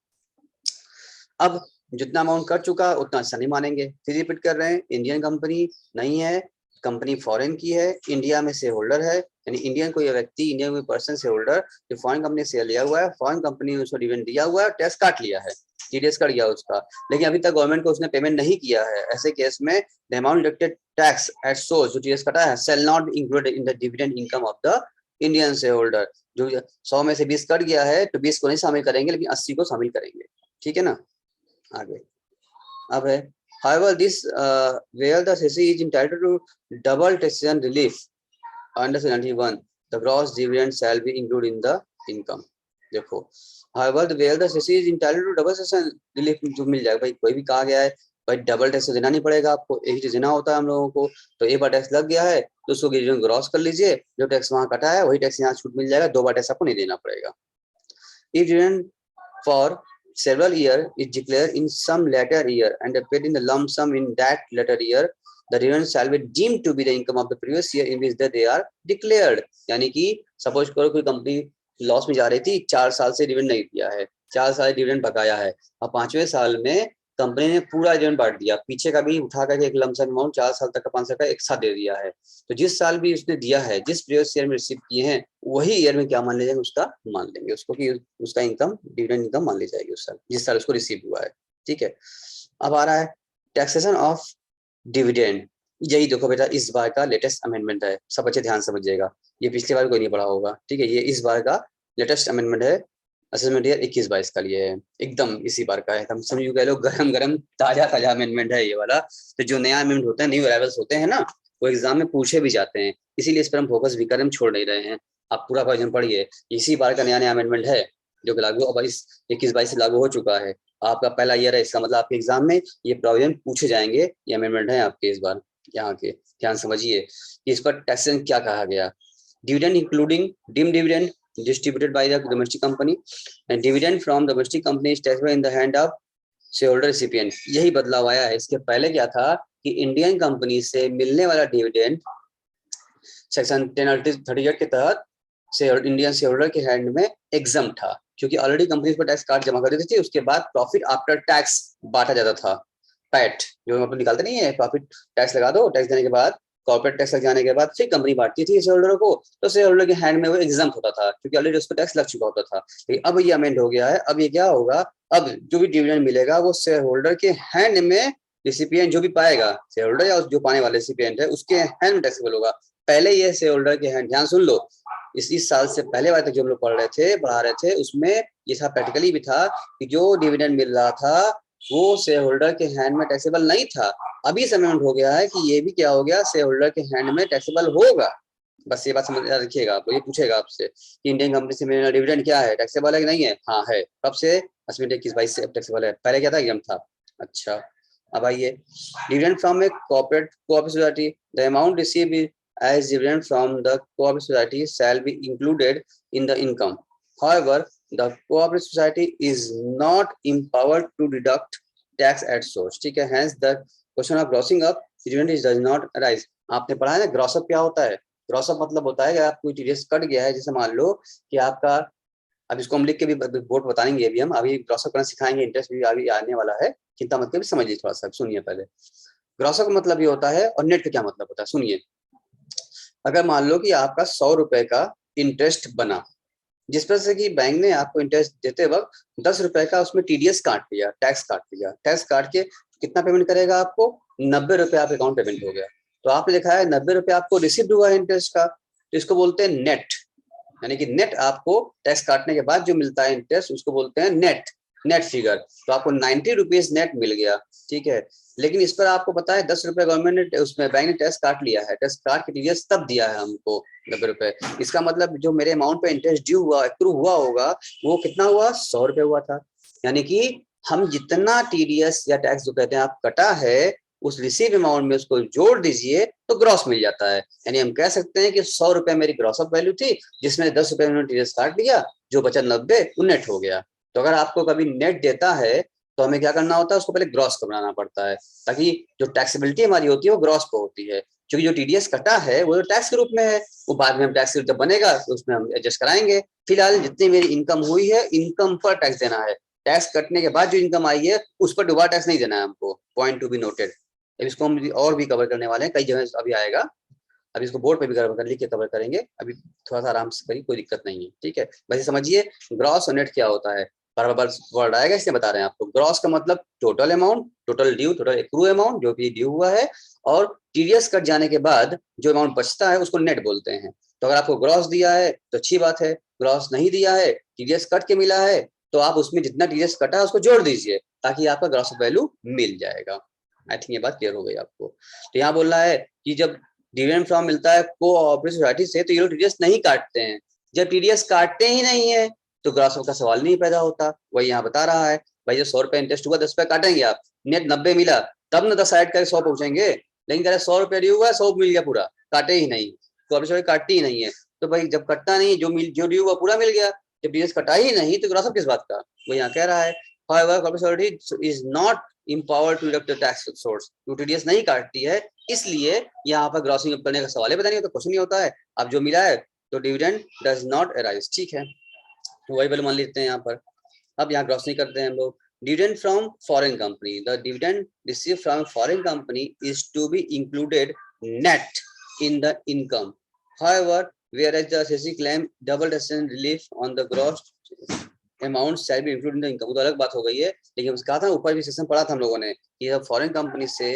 अब जितना अमाउंट कट चुका है उतना अच्छा नहीं मानेंगे। फिर रिपीट कर रहे हैं, इंडियन कंपनी नहीं है, कंपनी फॉरेन की है, इंडिया में शेयर होल्डर है, यानी इंडियन कोई व्यक्ति, इंडियन कोई पर्सन शेयर होल्डर जो फॉरेन कंपनी से लिया हुआ है, फॉरेन कंपनी ने उसको डिविडेंड दिया हुआ है, टैक्स काट लिया है, टीडीएस कट गया उसका, लेकिन अभी तक गवर्नमेंट को उसने पेमेंट नहीं किया है। ऐसे केस में the amount deducted tax at source, जो टीडीएस कटा है, shall not be included in the dividend income of the Indian share holder. जो 100 में से 20 कट गया है तो 20 को नहीं शामिल करेंगे, लेकिन 80 को शामिल करेंगे, ठीक है ना। आगे अब है, however this where the cessee is entitled to double taxation relief under 91, the gross dividend shall be included in the income। देखो however where the cessee is entitled to double taxation relief जो मिल जाएगा, भाई कोई भी कहा गया है भाई डबल टैक्स देना नहीं पड़ेगा आपको, एक ही देना होता है हम लोगों को, तो एक बार टैक्स लग गया है तो उसको ग्रॉस कर लीजिए, जो टैक्स वहां कटा है वही टैक्स यहाँ छूट मिल जाएगा, दो बार टैक्स आपको नहीं देना पड़ेगा। If dividend for several years is declared in some later year and paid in the lump sum in that later year, the dividend shall be deemed to be the income of the previous year in which that they are declared। यानी कि सपोज करो कोई कंपनी लॉस में जा रही थी, 4 साल से डिविडेंड नहीं दिया है, 4 साल डिविडेंड बकाया है, अब 5वें साल में कंपनी ने पूरा डिविडेंड बांट दिया, पीछे का भी उठा करके एक लमसम अमाउंट 4 साल तक का 5 साल का एक साथ दे दिया है, तो जिस साल भी उसने दिया है, जिस प्रीवियस ईयर में रिसीव किए हैं, वही ईयर में क्या मान ले जाएंगे, उसका मान लेंगे उसको कि उसका इनकम डिविडेंड इनकम मान ली जाएगी उस साल, जिस साल उसको रिसीव हुआ है, ठीक है। अब आ रहा है टैक्सेशन ऑफ डिविडेंड। यही देखो बेटा इस बार का लेटेस्ट अमेंडमेंट है, सब बच्चे ध्यान समझिएगा, ये पिछली बार कोई नहीं पढ़ा होगा, ठीक है। ये इस बार का लेटेस्ट अमेंडमेंट है, असेसमेंट ईयर 21-22 का लिए है, एकदम इसी बार का है, हम समझ गए लोग, गरम गरम ताजा ताजा अमेंडमेंट है ये वाला। तो जो नया अमेंडमेंट होता है, न्यू अराइवल्स होते हैं ना, वो एग्जाम में पूछे भी जाते हैं, इसीलिए इस पर हम फोकस भी करें, हम छोड़ नहीं रहे हैं। आप पूरा वर्जन पढ़िए, इसी बार का नया नया अमेंडमेंट है जो कि लागू अब 21-22 से लागू हो चुका है, आपका पहला ईयर है, इसका मतलब आपके एग्जाम में ये प्रोविजन पूछे जाएंगे, ये अमेंडमेंट है आपके इस बार। यहाँ के ध्यान समझिए कि इस पर टैक्सेशन क्या कहा गया। Dividend including dim dividend distributed by the domestic company and dividend from domestic company is taxable in the hand of shareholder recipient। यही बदलाव आया है। इसके पहले क्या था कि इंडियन कंपनी से मिलने वाला डिविडेंड सेक्शन 1038 के तहत इंडियन शेयर होल्डर के हैंड में एग्जम था, क्योंकि ऑलरेडी कंपनी पर टैक्स कार्ड जमा कर देती थी। उसके बाद प्रॉफिट आफ्टर टैक्स बांटा जाता था, पैट जो हम निकालते नहीं है, प्रॉफिट टैक्स लगा दो, टैक्स देने के बाद कॉर्पोरेट टैक्स लग जाने के बाद फिर कंपनी बांटती थी शेयर होल्डर को, तो शेयर होल्डर के हैंड में वो एग्जाम होता था, क्योंकि ऑलरेडी उस पर टैक्स लग चुका होता था। लेकिन अब ये अमेंड हो गया है। अब ये क्या होगा, अब जो भी डिविडेंड मिलेगा वो शेयर होल्डर के हैंड में, रिसिपिएंट जो भी पाएगा, शेयर होल्डर या जो पाने वाले रिसिपिएंट है उसके हैंड में टैक्सेबल होगा। पहले ये शेयर होल्डर के हैंड, ध्यान सुन लो, इस साल से पहले वाले तक जो हम लोग पढ़ रहे थे, पढ़ा रहे थे, उसमें ये था, प्रैक्टिकली भी था कि जो डिविडेंड मिल रहा था वो शेयर होल्डर के हैंड में टैक्सेबल नहीं था। अभी अमेंडमेंट हो गया है कि ये भी क्या हो गया, शेयर होल्डर के हैंड में टैक्सेबल होगा। बस ये बात समझ रखिएगा। तो ये पूछेगा आपसे कि इंडियन कंपनी से मिलने वाला डिविडेंड क्या है, टैक्सेबल है कि नहीं है? हाँ है। कब से? 21 से टैक्सेबल है। पहले क्या था, एग्जाम था। अच्छा, अब आइए, dividend from A cooperative society, the amount received as dividend from the cooperative society shall be included in the income. However, the cooperative society is not empowered to deduct tax at source। ठीक है, hence the question of grossing up dividend does not arise। आपने पढ़ा है ना ग्रॉस अप क्या होता है? ग्रॉस अप मतलब होता है कि आप कोई टीडीएस कट गया है, जैसे मान लो कि आपका, अब इसको हम लिख के भी बोर्ड बताएंगे, अभी हम अभी ग्रॉस अप करना सिखाएंगे, इंटरेस्ट भी अभी आने वाला है, चिंता मत करिए, समझिए थोड़ा सा, सुनिए पहले। ग्रॉस अप का मतलब ये होता है, और नेट का क्या मतलब होता है, सुनिए। अगर मान लो कि आपका 100 रुपए का इंटरेस्ट बना, जिस पर से कि बैंक ने आपको इंटरेस्ट देते वक्त 10 रुपए का उसमें टीडीएस काट लिया, टैक्स काट लिया, टैक्स काट के कितना पेमेंट करेगा आपको? 90 रुपए आपके अकाउंट पेमेंट हो गया। तो आपने लिखा है 90 रुपए आपको रिसीव हुआ है इंटरेस्ट का, तो इसको बोलते हैं नेट, यानी कि नेट आपको टैक्स काटने के बाद जो मिलता है इंटरेस्ट, उसको बोलते हैं नेट, नेट फिगर। तो आपको 90 रुपीज नेट मिल गया, ठीक है। लेकिन इस पर आपको पता है 10 रुपए गवर्नमेंट ने, उसमें बैंक ने टैक्स काट लिया है, टैक्स काट के टीडीएस तब दिया है हमको 90 रुपए। इसका मतलब जो मेरे अमाउंट पे इंटरेस्ट ड्यू हुआ, एक्रू हुआ होगा, वो कितना हुआ? 100 रुपए हुआ था। यानी कि हम जितना टीडीएस या टैक्स जो कहते हैं आप कटा है, उस रिसीव अमाउंट में उसको जोड़ दीजिए तो ग्रॉस मिल जाता है। यानी हम कह सकते हैं कि 100 रुपए मेरी ग्रॉस अप वैल्यू थी, जिसमें 10 रुपए उन्होंने टीडीएस काट लिया, जो बचा 90 वो नेट हो गया। तो अगर आपको कभी नेट देता है तो हमें क्या करना होता है, उसको पहले ग्रॉस को बनाना पड़ता है, ताकि जो टैक्सेबिलिटी हमारी होती है वो ग्रॉस पे होती है। क्योंकि जो टीडीएस कटा है वो टैक्स के रूप में है, वो बाद में हम टैक्स जब बनेगा तो उसमें हम एडजस्ट कराएंगे। फिलहाल जितनी मेरी इनकम हुई है, इनकम पर टैक्स देना है। टैक्स कटने के बाद जो इनकम आई है उस पर दोबारा टैक्स नहीं देना है हमको। Point to be noted. इसको हम और भी कवर करने वाले हैं, कई जगह अभी आएगा, अभी इसको बोर्ड पे भी कवर कर, लिख के कवर करेंगे। अभी थोड़ा सा आराम से करिए, कोई दिक्कत नहीं है, ठीक है। वैसे समझिए ग्रॉस और नेट क्या होता है, बराबर वर्ड आएगा, इसलिए बता रहे हैं आपको। ग्रॉस का मतलब total amount, total due, total accrue amount जो भी ड्यू हुआ है, और टीडीएस कट जाने के बाद जो अमाउंट बचता है उसको नेट बोलते हैं। तो अगर आपको ग्रॉस दिया है तो अच्छी बात है, ग्रॉस नहीं दिया है, टीडीएस कट के मिला है, तो आप उसमें जितना टीडीएस कटा है उसको जोड़ दीजिए, ताकि आपका ग्रॉस वैल्यू मिल जाएगा। आई थिंक ये बात क्लियर हो गई आपको। तो यहाँ बोल रहा है कि जब डिविडेंड फ्रॉम मिलता है कोऑपरेटिव सोसाइटी से, तो ये लोग टीडीएस नहीं काटते हैं। जब टीडीएस काटते ही नहीं है तो ग्रॉस का सवाल नहीं पैदा होता। वही यहाँ बता रहा है, भाई जो 100 रुपए इंटरेस्ट हुआ 10 रुपए काटेंगे आप, नेट 90 मिला, तब न 10 ऐड करके 100 पहुंचेंगे। लेकिन कह रहे 100 रुपए ड्यू हुआ, 100 मिल गया पूरा, काटे ही नहीं, कोऑपरेटिव सोसाइटी काटती ही नहीं है। तो भाई जब कटता नहीं, जो ड्यू हुआ पूरा मिल गया, जब टीडीएस कटा ही नहीं तो ग्रॉस किस बात का? वो यहाँ कह रहा है, however cooperative society is not empowered to deduct the tax source। TDS नहीं काटती है, इसलिए यहाँ पर ग्रॉसिंग अप करने का सवाल ही पता नहीं होता, कुछ नहीं होता है। अब जो मिला है तो डिविडेंड डज नॉट अराइज, ठीक है, तो वही वैल्यू मान लेते हैं यहाँ पर। अब यहाँ ग्रॉसिंग करते हैं हम लोग। Dividend from foreign company, the dividend receive from foreign company is to be included net in the income. However, whereas the SEC claim double taxation relief on the gross amount shall be included in the income, वो तो अलग बात हो गई है। लेकिन कहा था ऊपर भी सेक्शन पढ़ा था हम लोगों ने कि जब फॉरेन कंपनी से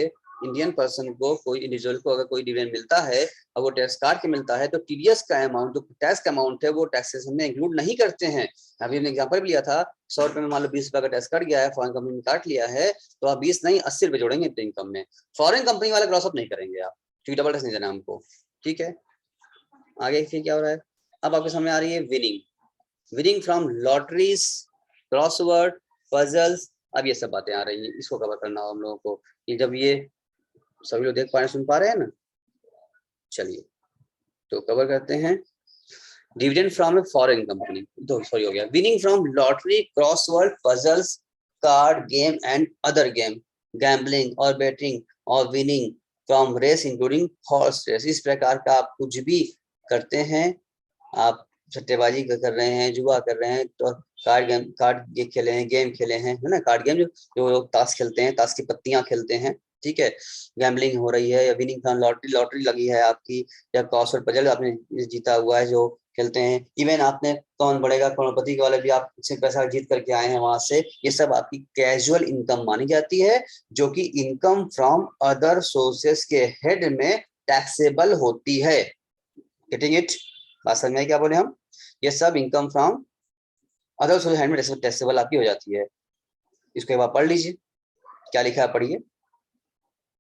इंडियन पर्सन को, कोई इंडिविजुअल को अगर कोई डिविडेंड मिलता है और वो टैक्स काट के मिलता है, तो टीडीएस का अमाउंट, जो टैक्स का अमाउंट है, वो टैक्सेशन में इंक्लूड नहीं करते हैं। अभी हमने एग्जांपल भी लिया था, 100 रुपए में मान लो 20 रुपए का टैक्स कट गया है, फॉरेन कंपनी ने काट लिया है, तो आप 20 नहीं 80 रुपए जोड़ेंगे अपने इनकम में। फॉरेन कंपनी वाला क्रॉस अप नहीं करेंगे आप, क्योंकि डबल टैक्स नहीं देना हमको, ठीक है। आगे फिर क्या हो रहा है, अब आपके सामने आ रही है winning from lotteries, crossword, puzzles. अब ये सब बातें आ रही हैं, इसको कवर करना हो हम लोगों को, कि जब ये सभी लोग देख पा रहे हैं, सुन पा रहे हैं ना। चलिए तो कवर करते हैं। Dividend from a foreign company, दो सॉरी हो गया, winning from lottery, crossword puzzles, card game and other game, gambling और बेटिंग और winning from race including horse race. इस प्रकार का आप कुछ भी करते हैं, आप सट्टेबाजी कर रहे हैं, जुआ कर रहे हैं, तो कार्ड खेले हैं, गेम खेले हैं, है ना, कार्ड गेम जो लोग ताश खेलते हैं, ताश की पत्तियां खेलते हैं, ठीक है, गैम्बलिंग हो रही है, या विनिंग फ्रॉम लॉटरी, लॉटरी लगी है आपकी, या क्रॉसवर्ड पजल आपने जीता हुआ है जो खेलते हैं, इवन आपने कौन बढ़ेगा करोड़पति के वाले भी आप से पैसा जीत करके आए हैं वहां से, ये सब आपकी कैजुअल इनकम मानी जाती है, जो कि इनकम फ्रॉम अदर सोर्सेस के हेड में टैक्सेबल होती है। Getting it? बात समझ में क्या बोले हम? ये सब income from other source head में टैक्सेबल आपकी हो जाती है। इसको एक बार पढ़ लीजिए, क्या लिखा है पढ़िए,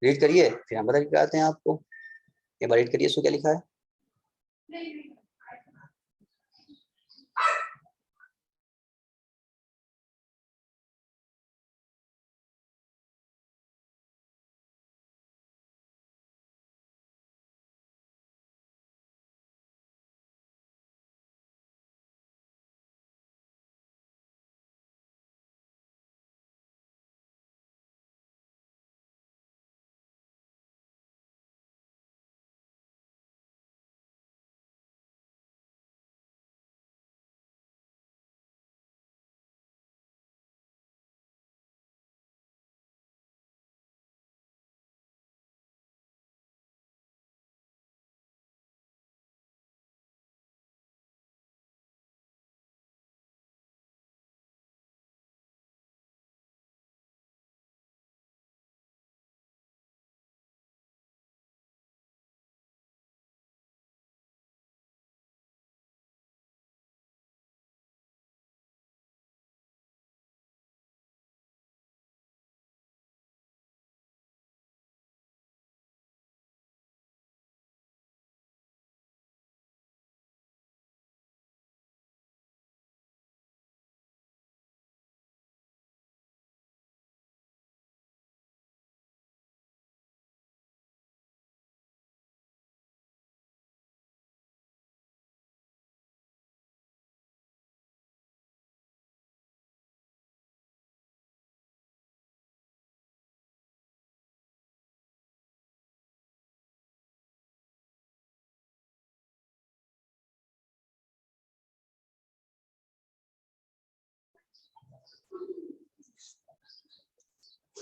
रीड करिए, फिर हम बता के आते हैं आपको। एक बार रीड करिए, इसको क्या लिखा है।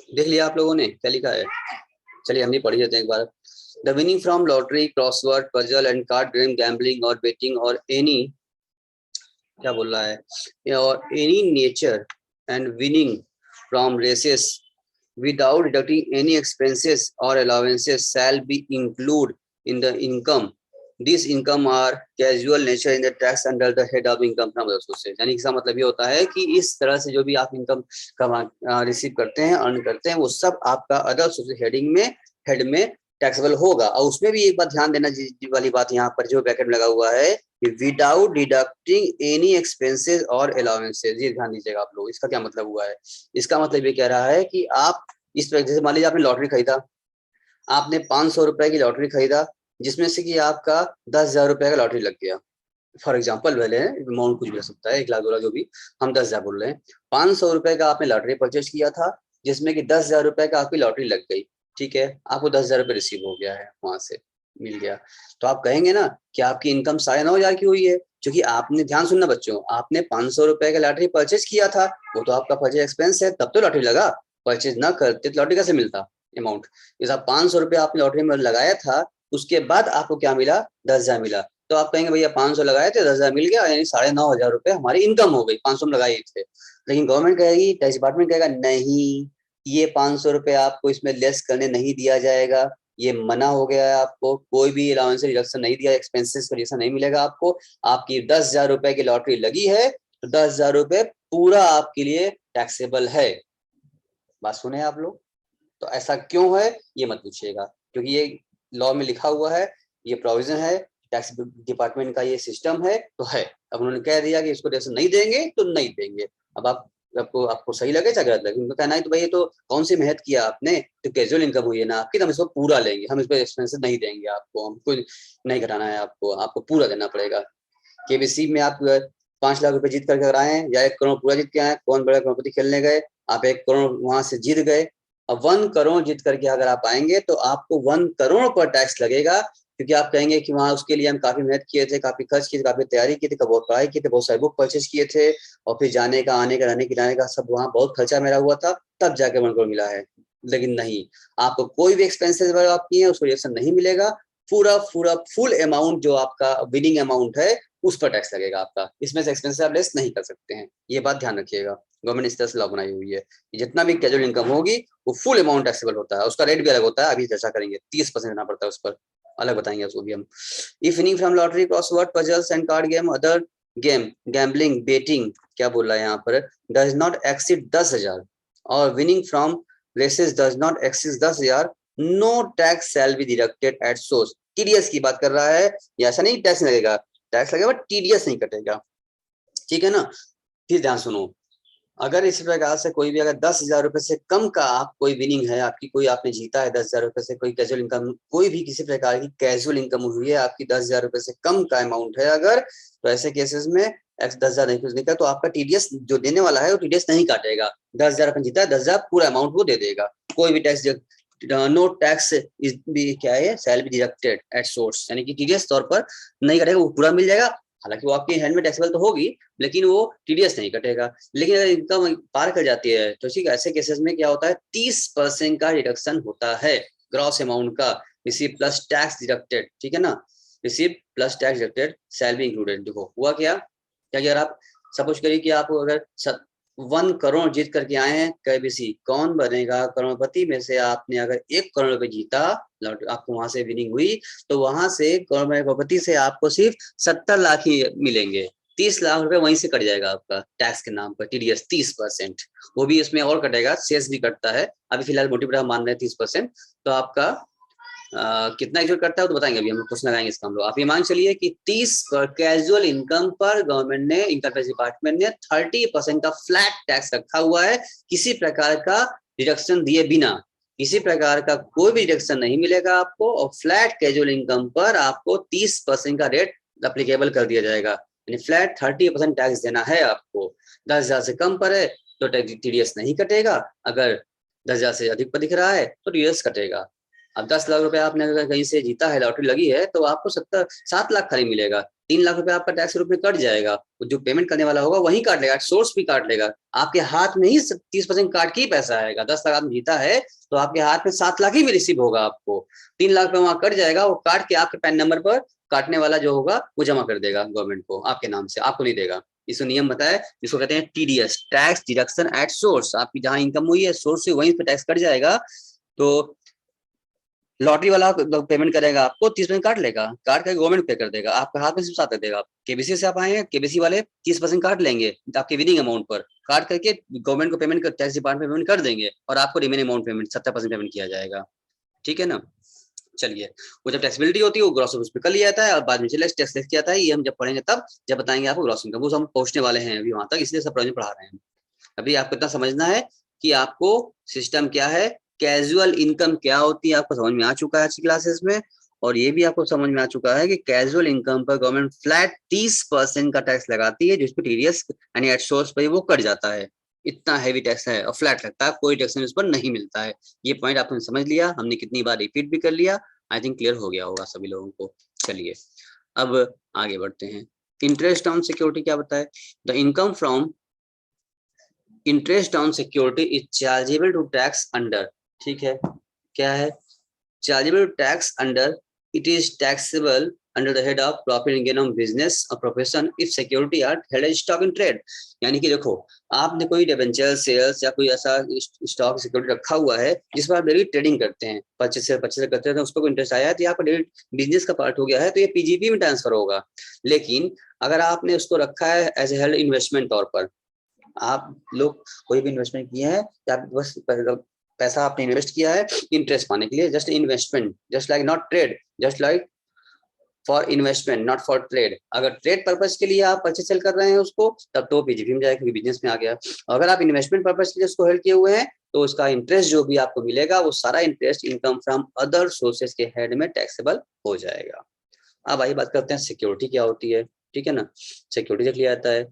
देख लिया आप लोगों ने क्या लिखा है? चलिए हम भी पढ़ लेते हैं एक बार। The winning from lottery, crossword puzzle and card game, gambling और बेटिंग और एनी, क्या बोल रहा है, or any nature and winning from races without deducting any expenses or allowances shall be included in the income. These income are casual nature in the tax under the head of income from other sources. यानी इसका मतलब ये होता है कि इस तरह से जो भी आप इनकम कमा रिसीव करते हैं, अर्न करते हैं, वो सब आपका अदर सोर्सेज हेडिंग में, हेड में टैक्सेबल होगा। और उसमें भी एक बात ध्यान देना वाली बात यहाँ पर जो ब्रैकेट में लगा हुआ है, विदाउट डिडक्टिंग एनी एक्सपेंसेस और अलाउंसेस, ये ध्यान दीजिएगा आप लोग। इसका क्या मतलब हुआ है? इसका मतलब ये कह रहा है कि आप इस तरह, जैसे मान लीजिए आपने लॉटरी खरीदा, आपने 500 रुपए की लॉटरी खरीदा, जिसमें से कि आपका 10,000 रुपए का लॉटरी लग गया। फॉर एग्जाम्पल पहले अमाउंट कुछ भी हो सकता है, 1 लाख 2 लाख, जो भी, हम 10,000 बोल रहे हैं। 500 रुपए का आपने लॉटरी परचेज किया था, जिसमें कि 10,000 रुपए का आपकी लॉटरी लग गई, ठीक है, आपको 10,000 रुपए रिसीव हो गया है, वहां से मिल गया। तो आप कहेंगे ना कि आपकी इनकम 9,500 की हुई है, क्योंकि आपने, ध्यान सुनना बच्चों, आपने 500 रुपए का लॉटरी परचेज किया था, वो तो आपका परचेज एक्सपेंस है, तब तो लॉटरी लगा। परचेज ना करते तो लॉटरी कैसे मिलता अमाउंट? इस आप 500 रुपए आपने लॉटरी में लगाया था, उसके बाद आपको क्या मिला? 10,000 मिला। तो आप कहेंगे भैया 500 लगाए थे, 10,000 मिल गया, यानी 9,500 रुपए हमारी इनकम हो गई, 500 में लगाए थे। लेकिन गवर्नमेंट कहेगी, टैक्स डिपार्टमेंट कहेगा नहीं, ये 500 रुपए आपको इसमें लेस करने नहीं दिया जाएगा, ये मना हो गया है, आपको कोई भी अलाउंस रिडक्शन नहीं दिया, एक्सपेंसेस का रिडक्शन नहीं मिलेगा आपको। आपकी 10,000 रुपए की लॉटरी लगी है, तो 10,000 रुपए पूरा आपके लिए टैक्सेबल है। बात सुने आप लोग? तो ऐसा क्यों है ये मत पूछिएगा, क्योंकि ये लॉ में लिखा हुआ है, ये प्रोविजन है, टैक्स डिपार्टमेंट का ये सिस्टम है, तो है। अब उन्होंने कह दिया कि इसको टैक्स नहीं देंगे तो नहीं देंगे। अब आप, आपको सही लगे चाहे गलत लगे, उनको कहना है तो भाई ये तो कौन सी मेहनत किया आपने, तो कैजुअल इनकम हुई है ना आपकी, तो हम इसको पूरा लेंगे, हम इस पर एक्सपेंसेस नहीं देंगे आपको, हमको नहीं घटाना है, आपको पूरा देना पड़ेगा। केबीसी में आप 5 लाख रुपए जीत करके आए हैं या 1 करोड़ पूरा जीत के आए, कौन बड़ा करोड़पति खेलने गए, आप 1 करोड़ वहां से जीत गए। अब 1 करोड़ जीत करके अगर आप आएंगे तो आपको 1 करोड़ पर टैक्स लगेगा, क्योंकि आप कहेंगे कि वहां उसके लिए हम काफी मेहनत किए थे, काफी खर्च किए थे, काफी तैयारी की थी, बहुत पढ़ाई की थी, बहुत सारे बुक परचेज किए थे, और फिर जाने का, आने का, रहने खिलाने का सब वहां बहुत खर्चा मेरा हुआ था, तब जाके 1 करोड़ मिला है। लेकिन नहीं, आपको कोई भी एक्सपेंसेस आप किए हैं उसको रिएक्शन नहीं मिलेगा, पूरा पूरा फुल अमाउंट जो आपका विनिंग अमाउंट है उस पर टैक्स लगेगा आपका, इसमें से एक्सपेंसेस आप लेस नहीं कर सकते हैं, ये बात ध्यान रखिएगा। गवर्नमेंट इस तरह से लॉ बनाई हुई है, जितना भी कैजुअल इनकम होगी वो फुल अमाउंट टैक्सेबल होता है, उसका रेट भी अलग होता है, अभी चर्चा करेंगे, 30% देना पड़ता है उस पर, अलग बताएंगे उसको भी हम। If winning from lottery, crossword, puzzles and card game, other game, gambling, betting, क्या बोल रहा है यहाँ पर, डज नॉट एक्सीड 10,000 और winning from races does not exceed 10,000, no tax shall be deducted at source. TDS की बात कर रहा है, या ऐसा नहीं टैक्स लगेगा, टैक्स लगेगा बट टीडीएस नहीं कटेगा, ठीक है ना। फिर ध्यान सुनो, अगर इस प्रकार से कोई भी अगर 10,000 रुपए से कम का आप कोई विनिंग है आपकी, कोई आपने जीता है 10,000 रुपए से, कोई कैजुअल इनकम, कोई भी किसी प्रकार की कैजुअल इनकम हुई है आपकी 10,000 रुपए से कम का अमाउंट है अगर, तो ऐसे केसेस में 10,000 नहीं कुछ नहीं का, तो आपका टीडीएस जो देने वाला है वो टीडीएस नहीं काटेगा। 10,000 अपन जीता है, 10,000 पूरा अमाउंट वो दे देगा, कोई भी टैक्स, नो टैक्स इज भी क्या है, शैल बी डिडक्टेड एट सोर्स, यानी कि टीडीएस तौर पर नहीं कटेगा, वो पूरा मिल जाएगा, हालांकि वो आपके हैंड में टैक्सेबल तो होगी लेकिन वो टीडीएस नहीं कटेगा। लेकिन अगर इनकम पार कर जाती है तो ठीक है, ऐसे केसेस में क्या होता है, 30% का डिडक्शन होता है ग्रॉस अमाउंट का, रिसीव प्लस टैक्स डिडक्टेड, ठीक है ना, receive plus tax deducted shall be included. देखो हुआ क्या, अगर आप सपोज करिए कि आप अगर 1 करोड़ जीत करके आए हैं केबीसी, कौन बनेगा करोड़पति में से, आपने अगर 1 करोड़ रुपए जीता, आपको वहां से विनिंग हुई, तो वहां से करोड़पति से आपको सिर्फ 70 लाख ही मिलेंगे, 30 लाख रुपए वहीं से कट जाएगा आपका टैक्स के नाम पर, टीडीएस 30%, वो भी इसमें और कटेगा, सेस भी कटता है, अभी फिलहाल मोटी बड़ा मान रहे हैं 30%, तो आपका कितना एग्जिट करता है तो बताएंगे, अभी हम क्वेश्चन लगाएंगे इसका हम लोग। आप ये मान चलिए कि 30 पर कैजुअल इनकम पर गवर्नमेंट ने, इनकम टैक्स डिपार्टमेंट ने 30% का फ्लैट टैक्स रखा हुआ है, किसी प्रकार का डिडक्शन दिए बिना, किसी प्रकार का कोई भी डिडक्शन नहीं मिलेगा आपको, और फ्लैट कैजुअल इनकम पर आपको 30% का रेट अप्लीकेबल कर दिया जाएगा, यानी फ्लैट 30% टैक्स देना है आपको। 10,000 से कम पर है तो टीडीएस नहीं कटेगा, अगर 10,000 से अधिक पर दिख रहा है तो टीडीएस कटेगा। अब 10 लाख रुपए आपने अगर कहीं से जीता है, लॉटरी लगी है, तो आपको 7 लाख खाली मिलेगा, 3 लाख रुपए आपका टैक्स रूप में कट जाएगा, जो पेमेंट करने वाला होगा वही काट लेगा, सोर्स भी काट लेगा, आपके हाथ में ही 30% काट के ही पैसा आएगा। 10 लाख आपने जीता है तो आपके हाथ में 7 लाख ही में रिसीव होगा, आपको 3 लाख रुपए वहां कट जाएगा, वो काट के आपके पैन नंबर पर काटने वाला जो होगा वो जमा कर देगा गवर्नमेंट को आपके नाम से, आपको नहीं देगा। इसको नियम बताया, जिसको कहते हैं TDS, tax deduction at source, आपकी जहां इनकम हुई है सोर्स से वहीं पे टैक्स कट जाएगा, तो लॉटरी वाला पेमेंट करेगा आपको 30% काट लेगा, काट कर गवर्नमेंट पे कर देगा, आपके हाथ में सिर्फ 7 देगा। केबीसी से आप आए हैं, केबीसी वाले 30% काट लेंगे आपके विनिंग अमाउंट पर, काट करके गवर्नमेंट को पेमेंट, टैक्स डिपार्टमेंट पेमेंट कर देंगे, और आपको रिमेनिंग अमाउंट पेमेंट 70% पेमेंट किया जाएगा, ठीक है ना। चलिए, वो जब टैक्सेबिलिटी होती है वो ग्रॉस उस पर कर लिया जाता है, और बाद में चले टैक्स किया जाता है, ये हम जब पढ़ेंगे तब जब बताएंगे आपको ग्रॉस इनकम, वो हम पहुंचने वाले हैं अभी वहां तक, इसलिए सब पढ़ा रहे हैं। अभी आपको इतना समझना है कि आपको सिस्टम क्या है, कैजुअल इनकम क्या होती है, आपको समझ में आ चुका है अच्छी क्लासेस में, और ये भी आपको समझ में आ चुका है कि कैजुअल इनकम पर गवर्नमेंट फ्लैट 30% का टैक्स लगाती है, जिसको टीडीएस यानी एट सोर्स पर वो कट जाता है, इतना हैवी टैक्स है और फ्लैट लगता है, कोई टैक्स उस पर नहीं मिलता है। ये पॉइंट आपने समझ लिया, हमने कितनी बार रिपीट भी कर लिया, आई थिंक क्लियर हो गया होगा सभी लोगों को। चलिए अब आगे बढ़ते हैं। इंटरेस्ट ऑन सिक्योरिटी क्या बताए, the income from interest on security is chargeable to tax under, ठीक है, क्या है, chargeable to tax under, it is taxable under the head of profit gain on business or profession if security are held as stock in trade. यानी कि देखो, आपने कोई डिबेंचर शेयर्स या कोई ऐसा स्टॉक सिक्योरिटी रखा हुआ है जिस पर आप डेली ट्रेडिंग करते हैं, परचेस करते हैं, तो उस पर कोई इंटरेस्ट आया है तो यहाँ पर डेली बिजनेस का पार्ट हो गया है, तो ये पीजीपी में ट्रांसफर होगा। लेकिन अगर आपने उसको रखा है एज ए हेल्ड इन्वेस्टमेंट तौर पर, आप लोग कोई भी इन्वेस्टमेंट किए हैं या बस पैसा आपने इन्वेस्ट किया है इंटरेस्ट पाने के लिए, just investment, just like not trade, just like for investment not for trade. अगर ट्रेड पर्पज के लिए आप परचेस सेल कर रहे हैं उसको, तब तो पीजीपी में जाएगा क्योंकि बिजनेस में आ गया। अगर आप इन्वेस्टमेंट पर्पज के लिए उसको हेल्ड किए हुए हैं तो उसका इंटरेस्ट जो भी आपको मिलेगा वो सारा interest income from other sources के हेड में टैक्सेबल हो जाएगा। अब आइए बात करते हैं सिक्योरिटी क्या होती है। ठीक है ना, सिक्योरिटी देख लिया जाता है।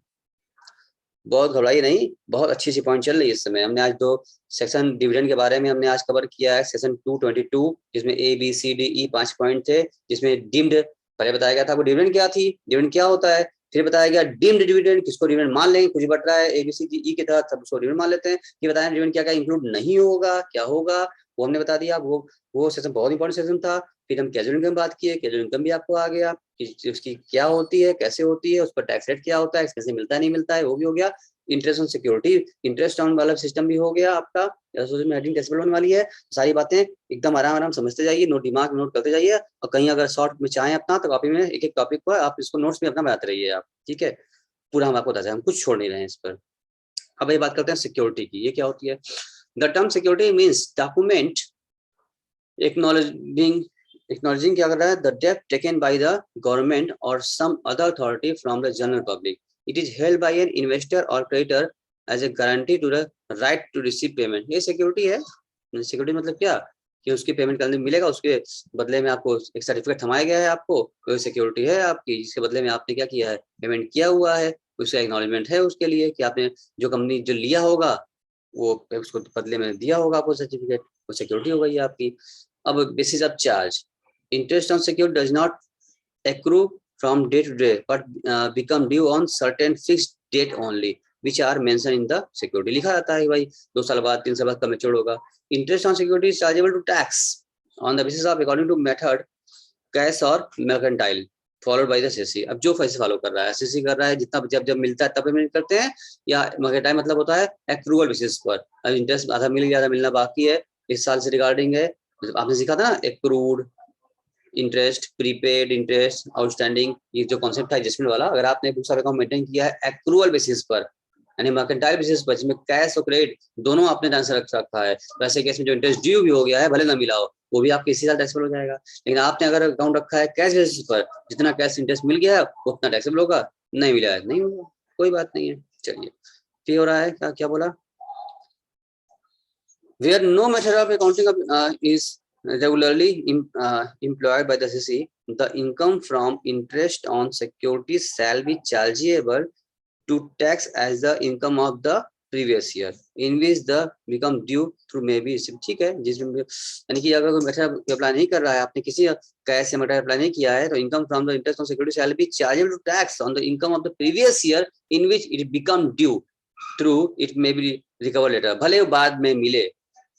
बहुत घबराइए नहीं, बहुत अच्छी सी पॉइंट चल रही है इस समय। हमने आज 2 सेक्शन डिविडेंड के बारे में हमने आज कवर किया है, सेक्शन 222, जिसमें ABCDE 5 पॉइंट थे, जिसमें डीम्ड पहले बताया गया था आपको डिविडेंड क्या थी, डिविडेंड क्या होता है, फिर बताया गया डीम्ड डिविडेंड, किसको डिविडेंड मान लेंगे, कुछ बट रहा है ABCDE के तहत सब उसको डिविडेंड मान लेते हैं। ये बताया डिविडेंड क्या क्या इंक्लूड नहीं होगा, क्या होगा वो हमने बता दिया। वो सेशन बहुत इंपॉर्टेंट सेशन था। फिर हम कैजुअल इनकम बात किए, कैजुअल इनकम भी आपको आ गया कि उसकी क्या होती है, कैसे होती है, उस पर टैक्स रेट क्या होता है, कैसे मिलता है नहीं मिलता है, वो भी हो गया। Interest on security, interest on वाला सिस्टम भी हो गया आपका, हेडिंग टेक्सेबल होने वाली है। सारी बातें एकदम आराम आराम समझते जाइए, नोट दिमाग नोट करते जाइए, और कहीं अगर शॉर्ट में चाहें अपना तो कॉपी में एक एक टॉपिक को आप इसको नोट्स में अपना बनाते रहिए आप, ठीक है। पूरा हम आपको बताते हैं, हम कुछ छोड़ नहीं रहे हैं इस पर। अब ये बात करते हैं सिक्योरिटी की, ये क्या होती है। The term security means document acknowledging क्या कर रहा है, the debt taken by the government or some other authority from the general public. It is held by an investor or creditor as a guarantee to the right to receive payment. ये सिक्योरिटी है। सिक्योरिटी मतलब क्या कि उसकी पेमेंट करने मिलेगा, उसके बदले में आपको एक सर्टिफिकेट थमाया गया है आपको, वो सिक्योरिटी है आपकी, जिसके बदले में आपने क्या किया है, पेमेंट किया हुआ है, उसका एक्नॉलेजमेंट है उसके लिए कि आपने जो कंपनी जो लिया होगा वो उसको बदले में दिया होगा आपको सर्टिफिकेट, वो सिक्योरिटी हो गई आपकी। अब basis of charge, interest on security does not accrue from day to day but become due on certain fixed date only which are mentioned in the security. लिखा रहता है भाई 2 साल बाद 3 साल बाद कब मैच्योर होगा। interest on security is chargeable to tax on the basis of according to method cash और mercantile followed by the CC। अब जो फैसे फॉलो कर रहा है, CC कर रहा है, जितना जब जब मिलता है तब पेमेंट करते हैं, या mercantile मतलब होता है एक्रूअल बेसिस पर, इंटरेस्ट आधा मिल गया, आधा मिलना बाकी है, इस साल से रिगार्डिंग है। आपने सीखा था ना accrued interest, prepaid interest, outstanding, ये जो कॉन्सेप्ट है एडजस्टमेंट वाला, अगर आपने बुक्स ऑफ अकाउंट मेंटेन किया है एक्रूअल बेसिस पर यानी मर्केंटाइल बेसिस पर, जिसमें कैश और क्रेडिट दोनों आपने ढंग से रख रखा है, वैसे केस में जो इंटरेस्ट ड्यू भी हो गया है भले ना मिला हो, वो भी आपके इसी साल टैक्सेबल हो जाएगा। लेकिन आपने अगर अकाउंट रखा है कैश बेसिस पर, जितना कैश इंटरेस्ट मिल गया है वो उतना टैक्सेबल होगा, नहीं मिला है नहीं होगा, कोई बात नहीं है। चलिए क्या हो रहा है, क्या क्या बोला, where no method of accounting is regularly employed by the CC, the income from interest on securities shall be chargeable to tax as the income of the previous year in which the become due through may be received। ठीक है, जिसमें यानी कि अगर कोई मेथड अप्लाई नहीं कर रहा है, आपने किसी कैश से मेथड अप्लाई नहीं किया है, तो income from the interest on security shall be chargeable to tax on the income of the previous year in which it become due through it may be recover later. भले वो बाद में मिले,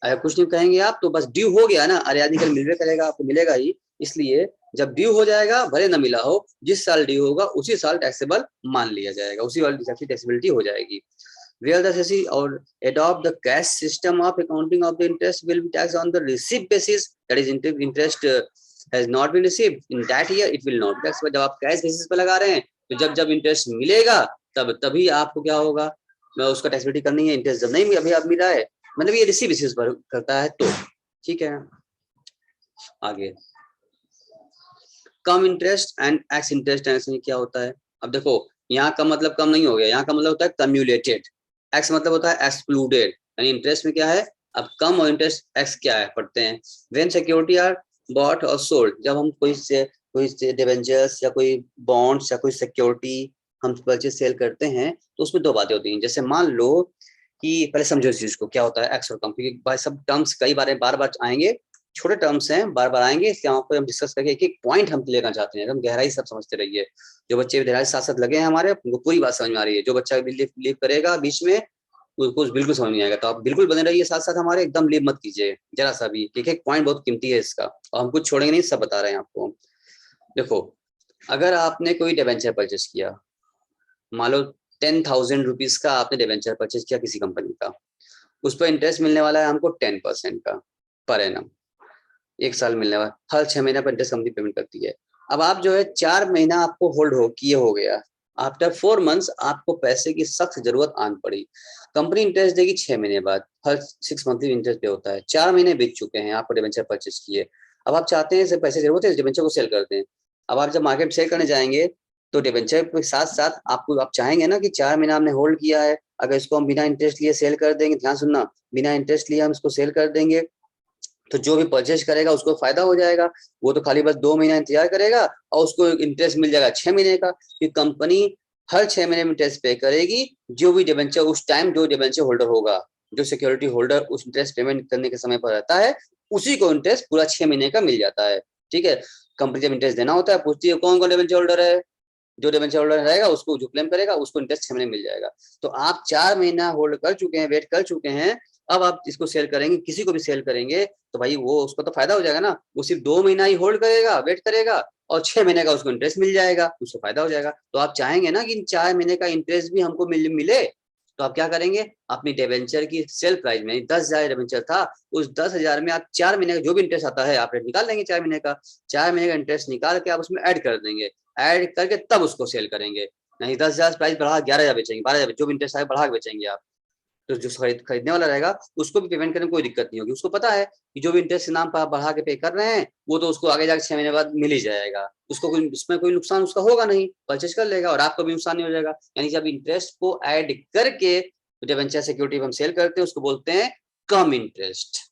अगर कुछ नहीं कहेंगे आप तो बस ड्यू हो गया ना, अरे आदमी कल मिलवे करेगा, आपको मिलेगा ही, इसलिए जब ड्यू हो जाएगा भले ना मिला हो, जिस साल ड्यू होगा उसी साल टैक्सेबल मान लिया जाएगा, उसी वाली टैक्सेबिलिटी हो जाएगी। Where the CC or adopt the cash system of accounting of the interest will be taxed on the receipt basis, that is interest has not been received in that year it will not be taxed। जब आप कैश बेसिस पे लगा रहे हैं तो जब जब इंटरेस्ट मिलेगा तब तभी आपको क्या होगा, उसका टैक्सेबिलिटी करनी है। इंटरेस्ट जब नहीं अभी आप मिला है, मतलब ये रिसीव बेसिस पर करता है तो ठीक है। आगे कम इंटरेस्ट एंड एक्स इंटरेस्ट क्या होता है, अब देखो यहाँ का मतलब कम नहीं हो गया, यहाँ का मतलब होता है कम्युलेटेड, एक्स मतलब होता है एक्सक्लूडेड, यानी इंटरेस्ट में क्या है अब कम और इंटरेस्ट एक्स क्या है पढ़ते हैं। व्हेन सिक्योरिटी आर बॉट और सोल्ड, जब हम कोई डिबेंचर्स या कोई बॉन्ड्स या कोई सिक्योरिटी हम परचेज सेल करते हैं तो उसमें 2 बातें होती हैं। जैसे मान लो कि पहले समझो इस चीज को क्या होता है एक्स और कम, क्योंकि भाई सब टर्म्स कई बार बार आएंगे, छोटे टर्म्स हैं बार बार आएंगे, इसलिए आपको हम डिस्कस करके एक एक पॉइंट हम लेना चाहते हैं, एकदम गहराई सब समझते रहिए। जो बच्चे गहराई साथ साथ लगे हैं हमारे, उनको पूरी बात समझ में आ रही है, जो बच्चा लीव करेगा बीच में उसको बिल्कुल समझ नहीं आएगा, तो आप बिल्कुल बने रहिए साथ साथ हमारे, एकदम लीव मत कीजिए जरा सा भी, एक एक पॉइंट बहुत कीमती है इसका, और हम कुछ छोड़ेंगे नहीं, सब बता रहे हैं आपको। देखो अगर आपने कोई डिबेंचर परचेज किया, मान लो 10,000 रुपीज का आपने डिबेंचर परचेज किया किसी कंपनी का, उस पर इंटरेस्ट मिलने वाला है हमको 10% का पर एनम, 1 साल मिलने वाला, हर 6 महीने पर इंटरेस्ट कंपनी पेमेंट करती है। अब आप जो है 4 महीना आपको होल्ड हो किए हो गया, आफ्टर 4 मंथ्स आपको पैसे की सख्त जरूरत आन पड़ी, कंपनी इंटरेस्ट देगी 6 महीने बाद, हर 6 मंथली इंटरेस्ट पे होता है, 4 महीने बीत चुके हैं आपको डिबेंचर परचेज किए, अब आप चाहते हैं पैसे जरूरत है डिबेंचर को सेल कर दें। अब आप जब मार्केट सेल करने जाएंगे तो डिबेंचर के साथ साथ आप चाहेंगे ना कि 4 महीना आपने होल्ड किया है, अगर इसको हम बिना इंटरेस्ट लिए सेल कर देंगे, ध्यान सुनना, बिना इंटरेस्ट लिए हम इसको सेल कर देंगे तो जो भी परचेज करेगा उसको फायदा हो जाएगा, वो तो खाली बस 2 महीना इंतजार करेगा और उसको इंटरेस्ट मिल जाएगा 6 महीने का, कि कंपनी हर 6 महीने में इंटरेस्ट पे करेगी, जो भी डिबेंचर उस टाइम जो डिबेंचर होल्डर होगा, जो सिक्योरिटी होल्डर उस इंटरेस्ट पेमेंट करने के समय पर रहता है, उसी को इंटरेस्ट पूरा 6 महीने का मिल जाता है। ठीक है, कंपनी जब इंटरेस्ट देना होता है पूछती है कौन कौन डिबेंचर होल्डर है, जो डिबेंचर होल्डर रहेगा उसको जो क्लेम करेगा उसको इंटरेस्ट 6 महीने मिल जाएगा। तो आप 4 महीना होल्ड कर चुके हैं, वेट कर चुके हैं, अब आप इसको सेल करेंगे, किसी को भी सेल करेंगे तो भाई वो उसको तो फायदा हो जाएगा ना, वो सिर्फ 2 महीना ही होल्ड करेगा, वेट करेगा, और 6 महीने का उसको इंटरेस्ट मिल जाएगा, उसको फायदा हो जाएगा। तो आप चाहेंगे ना कि 4 महीने का इंटरेस्ट भी हमको मिले, तो आप क्या करेंगे, अपनी डिबेंचर की सेल प्राइस में 10,000 डिबेंचर था, उस 10,000 में आप 4 महीने का जो भी इंटरेस्ट आता है आप रेट निकाल लेंगे 4 महीने का, 4 महीने का इंटरेस्ट निकाल के आप उसमें ऐड कर देंगे, ऐड करके तब उसको सेल करेंगे। नहीं 10,000 प्राइस बढ़ा 11,000 बेचेंगे, 12,000 जो भी इंटरेस्ट आए बढ़ा के बेचेंगे आप। तो जो खरीदने वाला रहेगा उसको भी पेमेंट करने में कोई दिक्कत नहीं होगी, उसको पता है कि जो भी इंटरेस्ट के नाम पर आप बढ़ा के पे कर रहे हैं वो तो उसको आगे जाकर 6 महीने बाद मिल ही जाएगा, उसको कोई उसमें कोई नुकसान उसका होगा नहीं, परचेज कर लेगा और आपको भी नुकसान नहीं हो जाएगा। यानी जब इंटरेस्ट को ऐड करके डिबेंचर सिक्योरिटी हम सेल करते हैं उसको बोलते हैं कम इंटरेस्ट,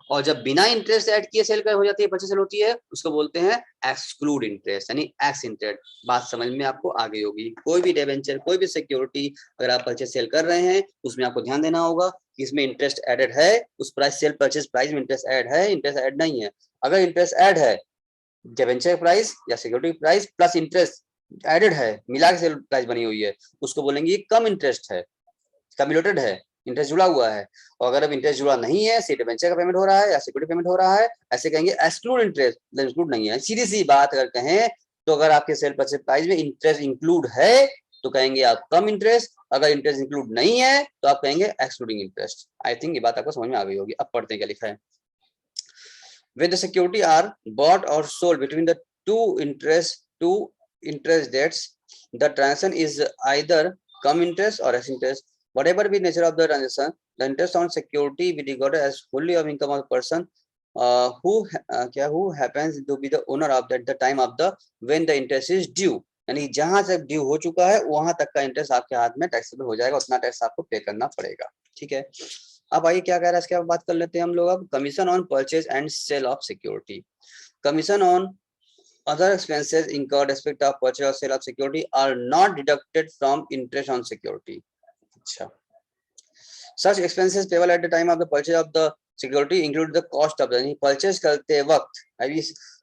और जब बिना इंटरेस्ट ऐड किए सेल कर हो जाती है, परचेज सेल होती है, उसको बोलते हैं एक्सक्लूड इंटरेस्ट, यानी एक्स इंटरेस्ट। बात समझ में आपको आ गई होगी। कोई भी डिबेंचर कोई भी सिक्योरिटी अगर आप परचेज सेल कर रहे हैं उसमें आपको ध्यान देना होगा कि इसमें इंटरेस्ट एडेड है, उस प्राइस सेल परचेज प्राइस में इंटरेस्ट ऐड है, इंटरेस्ट ऐड नहीं है। अगर इंटरेस्ट ऐड है, डिबेंचर प्राइस या security price plus interest added है, मिला के सेल प्राइस बनी हुई है, उसको बोलेंगे कम इंटरेस्ट है, कम्युलेटेड है, इंटरेस्ट जुड़ा हुआ है। और अगर अब इंटरेस्ट जुड़ा नहीं है, सिर्फ डिबेंचर का पेमेंट हो रहा है या सिक्योरिटी पेमेंट हो रहा है, ऐसे कहेंगे एक्सक्लूड इंटरेस्ट, इंक्लूड नहीं है। सीधी सी बात अगर कहें तो अगर आपके सेल परचेज प्राइस में इंटरेस्ट इंक्लूड है तो कहेंगे आप कम इंटरेस्ट, अगर इंटरेस्ट इंक्लूड नहीं है तो आप कहेंगे एक्सक्लूडिंग इंटरेस्ट। आई थिंक ये बात आपको समझ में आ गई होगी। अब पढ़ते हैं क्या लिखा है। When the security are bought or sold between the two interest dates, the transaction is either come interest or as interest. Whatever be nature of the transaction, the interest on security be regarded as fully of income of the person who happens to be the owner of that the time of the when the interest is due. यानी जहां तक ड्यू हो चुका है वहां तक का इंटरेस्ट आपके हाथ में टैक्सेबल हो जाएगा, उतना टैक्स आपको पे करना पड़ेगा। ठीक है, अब आइए क्या कह रहा है इसके बात कर लेते हैं हम लोग। अब commission on purchase and sale of security, commission on other expenses incurred respect of purchase or sale of security are not deducted from interest on security. अच्छा, such expenses payable at the time of the purchase of the security include the cost of the purchase करते वक्त, अभी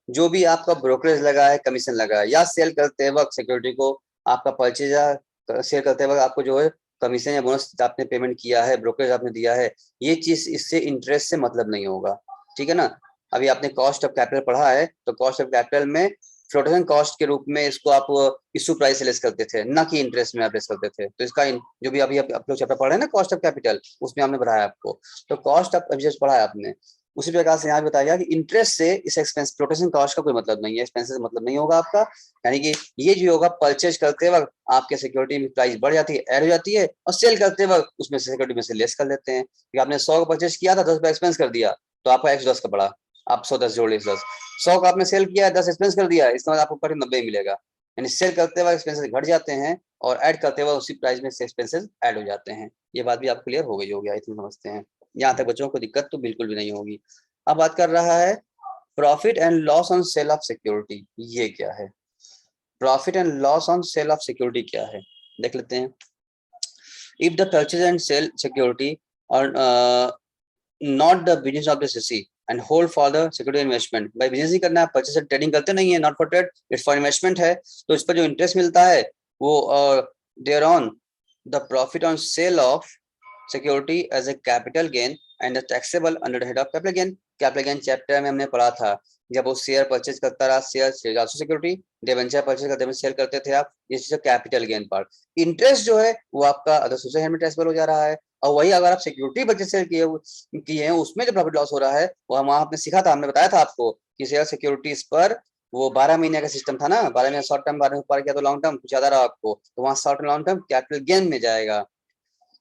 जो भी आपका ब्रोकरेज लगा है, कमीशन लगा है, या सेल करते वक्त सिक्योरिटी को आपका परचेज या सेल करते वक्त आपको जो है कमीशन या बोनस आपने पेमेंट किया है, ब्रोकरेज आपने दिया है, ये चीज इससे इंटरेस्ट से मतलब नहीं होगा। ठीक है ना, अभी आपने कॉस्ट ऑफ कैपिटल पढ़ा है तो कॉस्ट ऑफ कैपिटल में फ्लोटेशन कॉस्ट के रूप में इसको आप इशू प्राइस से लेस करते थे, ना कि इंटरेस्ट में आप लेस करते थे। तो इसका जो भी अभी आप लोग चैप्टर पढ़ रहे हैं ना कॉस्ट ऑफ कैपिटल, उसमें हमने पढ़ाया आपको, तो कॉस्ट ऑफ अभी पढ़ा है आपने, उसी प्रकार से यहाँ बताया कि इंटरेस्ट से इस एक्सपेंस फ्लोटेशन कॉस्ट का कोई मतलब नहीं है, एक्सपेंसेस मतलब नहीं होगा आपका। यानी कि ये जो होगा परचेज करते वक्त आपके सिक्योरिटी में प्राइस बढ़ जाती है, ऐड हो जाती है, और सेल करते वक्त उसमें सिक्योरिटी में से लेस कर लेते हैं। कि आपने 100 का परचेज किया था, 10 रुपया एक्सपेंस कर दिया, तो आपका एक्स 10 का पड़ा, आप 100 10 जोड़ लीजिए, 100 का आपने सेल किया है, 10 एक्सपेंस कर दिया, इसका मतलब आपको करीब 90 मिलेगा। यानी सेल करते वक्त एक्सपेंसेस घट जाते हैं और ऐड करते वक्त उसी प्राइस में से एक्सपेंसेस ऐड हो जाते हैं। ये बात भी आप क्लियर हो गई होगी, आई थिंक समझते हैं। यहाँ तक बच्चों को दिक्कत तो बिल्कुल भी नहीं होगी। अब बात कर रहा है profit and loss on sale of security. ये क्या है, profit and loss on sale of security क्या है, देख लेते हैं। If the purchase and sale security are not the business of the assessee and hold for the security investment, भाई बिजनेस नहीं करना है, परचेज एंड ट्रेडिंग करते नहीं है, not for trade, it's for investment है, तो इस पर जो इंटरेस्ट मिलता है वो there on the profit on sale of security as a capital gain and taxable under the head of capital gain. Capital gain chapter में हमने पढ़ा था, जब वो शेयर परचेज करता रहा, share also security, debenture purchase करते में सेल करते थे आप, ये चीज कैपिटल गेन पार्ट। इंटरेस्ट जो है वो आपका अदर सोर्स हेड में टैक्सेबल हो जा रहा है, और वही अगर आप सिक्योरिटी परचेज सेल किए हैं उसमें जो प्रॉफिट लॉस हो रहा है वो हम आपने सीखा था, हमने बताया था आपको कि शेयर सिक्योरिटीज पर वो 12 महीने का सिस्टम था ना, 12 महीने शॉर्ट टर्म, 12 ऊपर किया तो लॉन्ग टर्म कुछ ज्यादा रहा आपको, तो वहाँ short long term capital gain में जाएगा।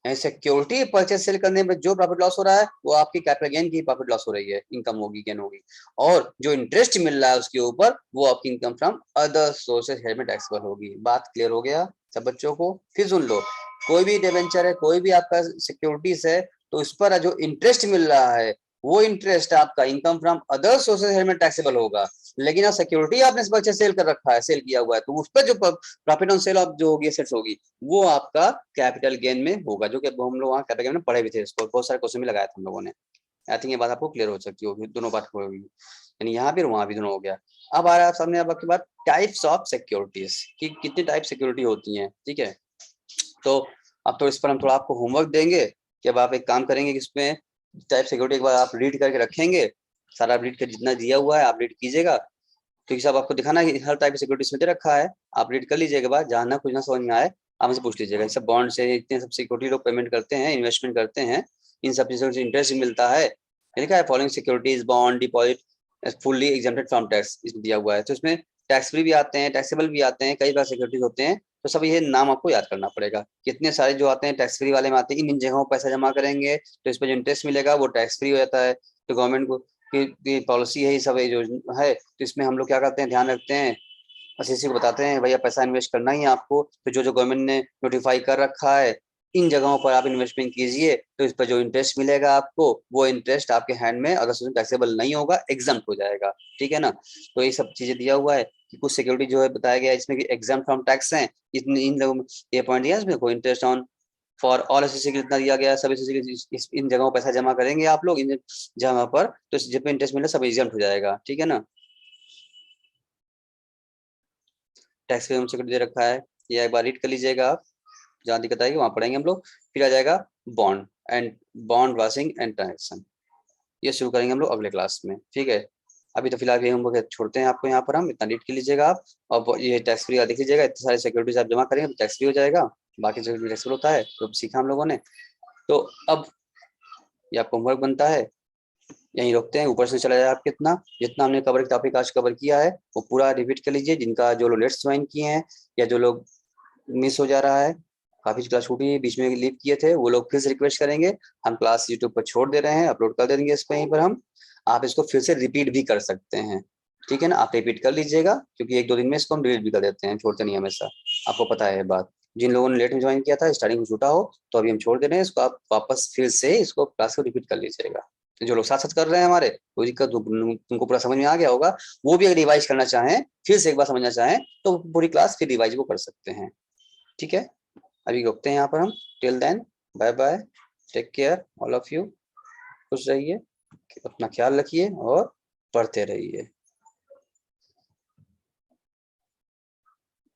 सिक्योरिटी परचेज सेल करने में जो प्रॉफिट लॉस हो रहा है वो आपकी कैपिटल गेन की प्रॉफिट लॉस हो रही है, इनकम होगी, गेन होगी, और जो इंटरेस्ट मिल रहा है उसके ऊपर वो आपकी income from other sources head में टैक्सेबल होगी। बात क्लियर हो गया सब बच्चों को? फिर सुन लो, कोई भी डिबेंचर है, कोई भी आपका सिक्योरिटीज है, तो इस पर जो इंटरेस्ट मिल रहा है वो इंटरेस्ट आपका इनकम फ्रॉम अदर सोर्सेज में टैक्सेबल होगा। लेकिन आप सिक्योरिटी आपने इस बच्चे सेल कर रखा है, सेल किया हुआ है, तो उस पर जो प्रॉफिट ऑन सेल ऑफ जो होगी एसेट्स होगी वो आपका कैपिटल गेन में होगा, जो कि हम लोग वहाँ कैपिटल गेन में पढ़े भी थे, इसको बहुत सारे क्वेश्चन भी लगाया था हम लोगों ने। आई थिंक ये बात आपको क्लियर हो सकती होगी, दोनों बात होगी, यानी यहाँ भी और वहाँ भी दोनों हो गया। अब आ रहा है सामने आपकी बात टाइप्स ऑफ सिक्योरिटीज कि कितनी टाइप सिक्योरिटी होती हैं, ठीक है। तो अब तो इस पर हम थोड़ा आपको होमवर्क देंगे कि अब आप एक काम करेंगे कि इसमें टाइप सिक्योरिटी एक बार आप रीड करके रखेंगे, सारा रीड कर जितना दिया हुआ है आप रीड कीजिएगा, क्योंकि सब आपको दिखाना है कि हर टाइप की सिक्योरिटी इसमें दे रखा है, आप रीड कर लीजिएगा। बाद जहाँ ना कुछ ना समझ में आए आप हमसे पूछ लीजिएगा। सब बॉन्ड से इतने सब सिक्योरिटी लोग पेमेंट करते हैं, इन्वेस्टमेंट करते हैं, इन सब चीजों से इंटरेस्ट मिलता है। लिखा है following securities bond deposit fully exempted from tax, इसमें दिया हुआ है। तो इसमें टैक्स फ्री भी आते हैं, टैक्सेबल भी आते हैं, कई बार सिक्योरिटीज होते हैं। तो सब ये नाम आपको याद करना पड़ेगा। कितने सारे जो आते हैं टैक्स फ्री वाले में आते हैं, इन जगहों पैसा जमा करेंगे तो इस पर जो इंटरेस्ट मिलेगा वो टैक्स फ्री हो जाता है। तो गवर्नमेंट को की पॉलिसी है, सब जो है, तो इसमें हम लोग क्या करते हैं, ध्यान रखते हैं, सीसी को बताते हैं भैया पैसा इन्वेस्ट करना ही है आपको, तो जो जो गवर्नमेंट ने नोटिफाई कर रखा है इन जगहों पर आप इन्वेस्टमेंट कीजिए, तो इस पर जो इंटरेस्ट मिलेगा आपको वो इंटरेस्ट आपके हैंड में अगर टैक्सेबल नहीं होगा, एग्जाम्प्ट हो जाएगा, ठीक है ना। तो ये सब चीजें दिया हुआ है कि कुछ सिक्योरिटी जो है बताया गया है इसमें कि एग्जाम्प्ट फ्रॉम टैक्स है, इतने इन लोगों ये पॉइंट दिया है इसमें, कोई interest on for all SSC कितना दिया गया है, सब एसएससी इन जगहों पैसा जमा करेंगे आप लोग इन जगह पर, तो जिस पे इंटरेस्ट मिले सब एग्जाम्प्ट हो जाएगा, ठीक है ना। टैक्स पे हमसे दे रखा है, ये एक बार रीड कर लीजिएगा आप, जहाँ दिक्कत आएगी वहां पढ़ेंगे हम लोग। फिर आ जाएगा bond and bond washing and transaction, ये शुरू करेंगे हम लोग अगले क्लास में, ठीक है। अभी तो फिलहाल ये हम लोग छोड़ते हैं आपको यहाँ पर, हम इतना रीड कर लीजिएगा आप। और ये टैक्स फ्री देख लीजिएगा, इतने सारे सिक्योरिटीज आप जमा करेंगे तो टैक्स फ्री हो जाएगा, बाकी सिक्योरिटी टैक्सेबल होता है, तो सीखा हम लोगों ने। तो अब ये आपको होमवर्क बनता है, यहीं रोकते हैं, ऊपर से चला जाए आप कितना जितना हमने कवर टॉपिक आज कवर किया है वो पूरा रिपीट कर लीजिए। जिनका जो लोग लेट्स ज्वाइन किए हैं या जो लोग मिस हो जा रहा है, काफी क्लास छूटी बीच में लीव किए थे, वो लोग फिर से रिक्वेस्ट करेंगे। हम क्लास यूट्यूब पर छोड़ दे रहे हैं, अपलोड कर देंगे इस पर, यहीं पर हम, आप इसको फिर से रिपीट भी कर सकते हैं, ठीक है ना। आप रिपीट कर लीजिएगा क्योंकि एक दो दिन में इसको हम डिलीट भी कर देते हैं, छोड़ते नहीं हमेशा, आपको पता है ये बात। जिन लोगों ने लेट में ज्वाइन किया था, स्टार्टिंग में छूटा हो, तो अभी हम छोड़ दे रहे हैं इसको, आप वापस फिर से इसको क्लास को रिपीट कर लीजिएगा। जो लोग साथ साथ कर रहे हैं हमारे, कोई दिक्कत, तुमको पूरा समझ में आ गया होगा, वो भी अगर रिवाइज करना चाहें, फिर से एक बार समझना चाहें, तो पूरी क्लास फिर रिवाइज वो कर सकते हैं, ठीक है। अभी रुकते हैं यहाँ पर हम, till then bye bye, take care all of you, खुश रहिए, अपना ख्याल रखिए और पढ़ते रहिए।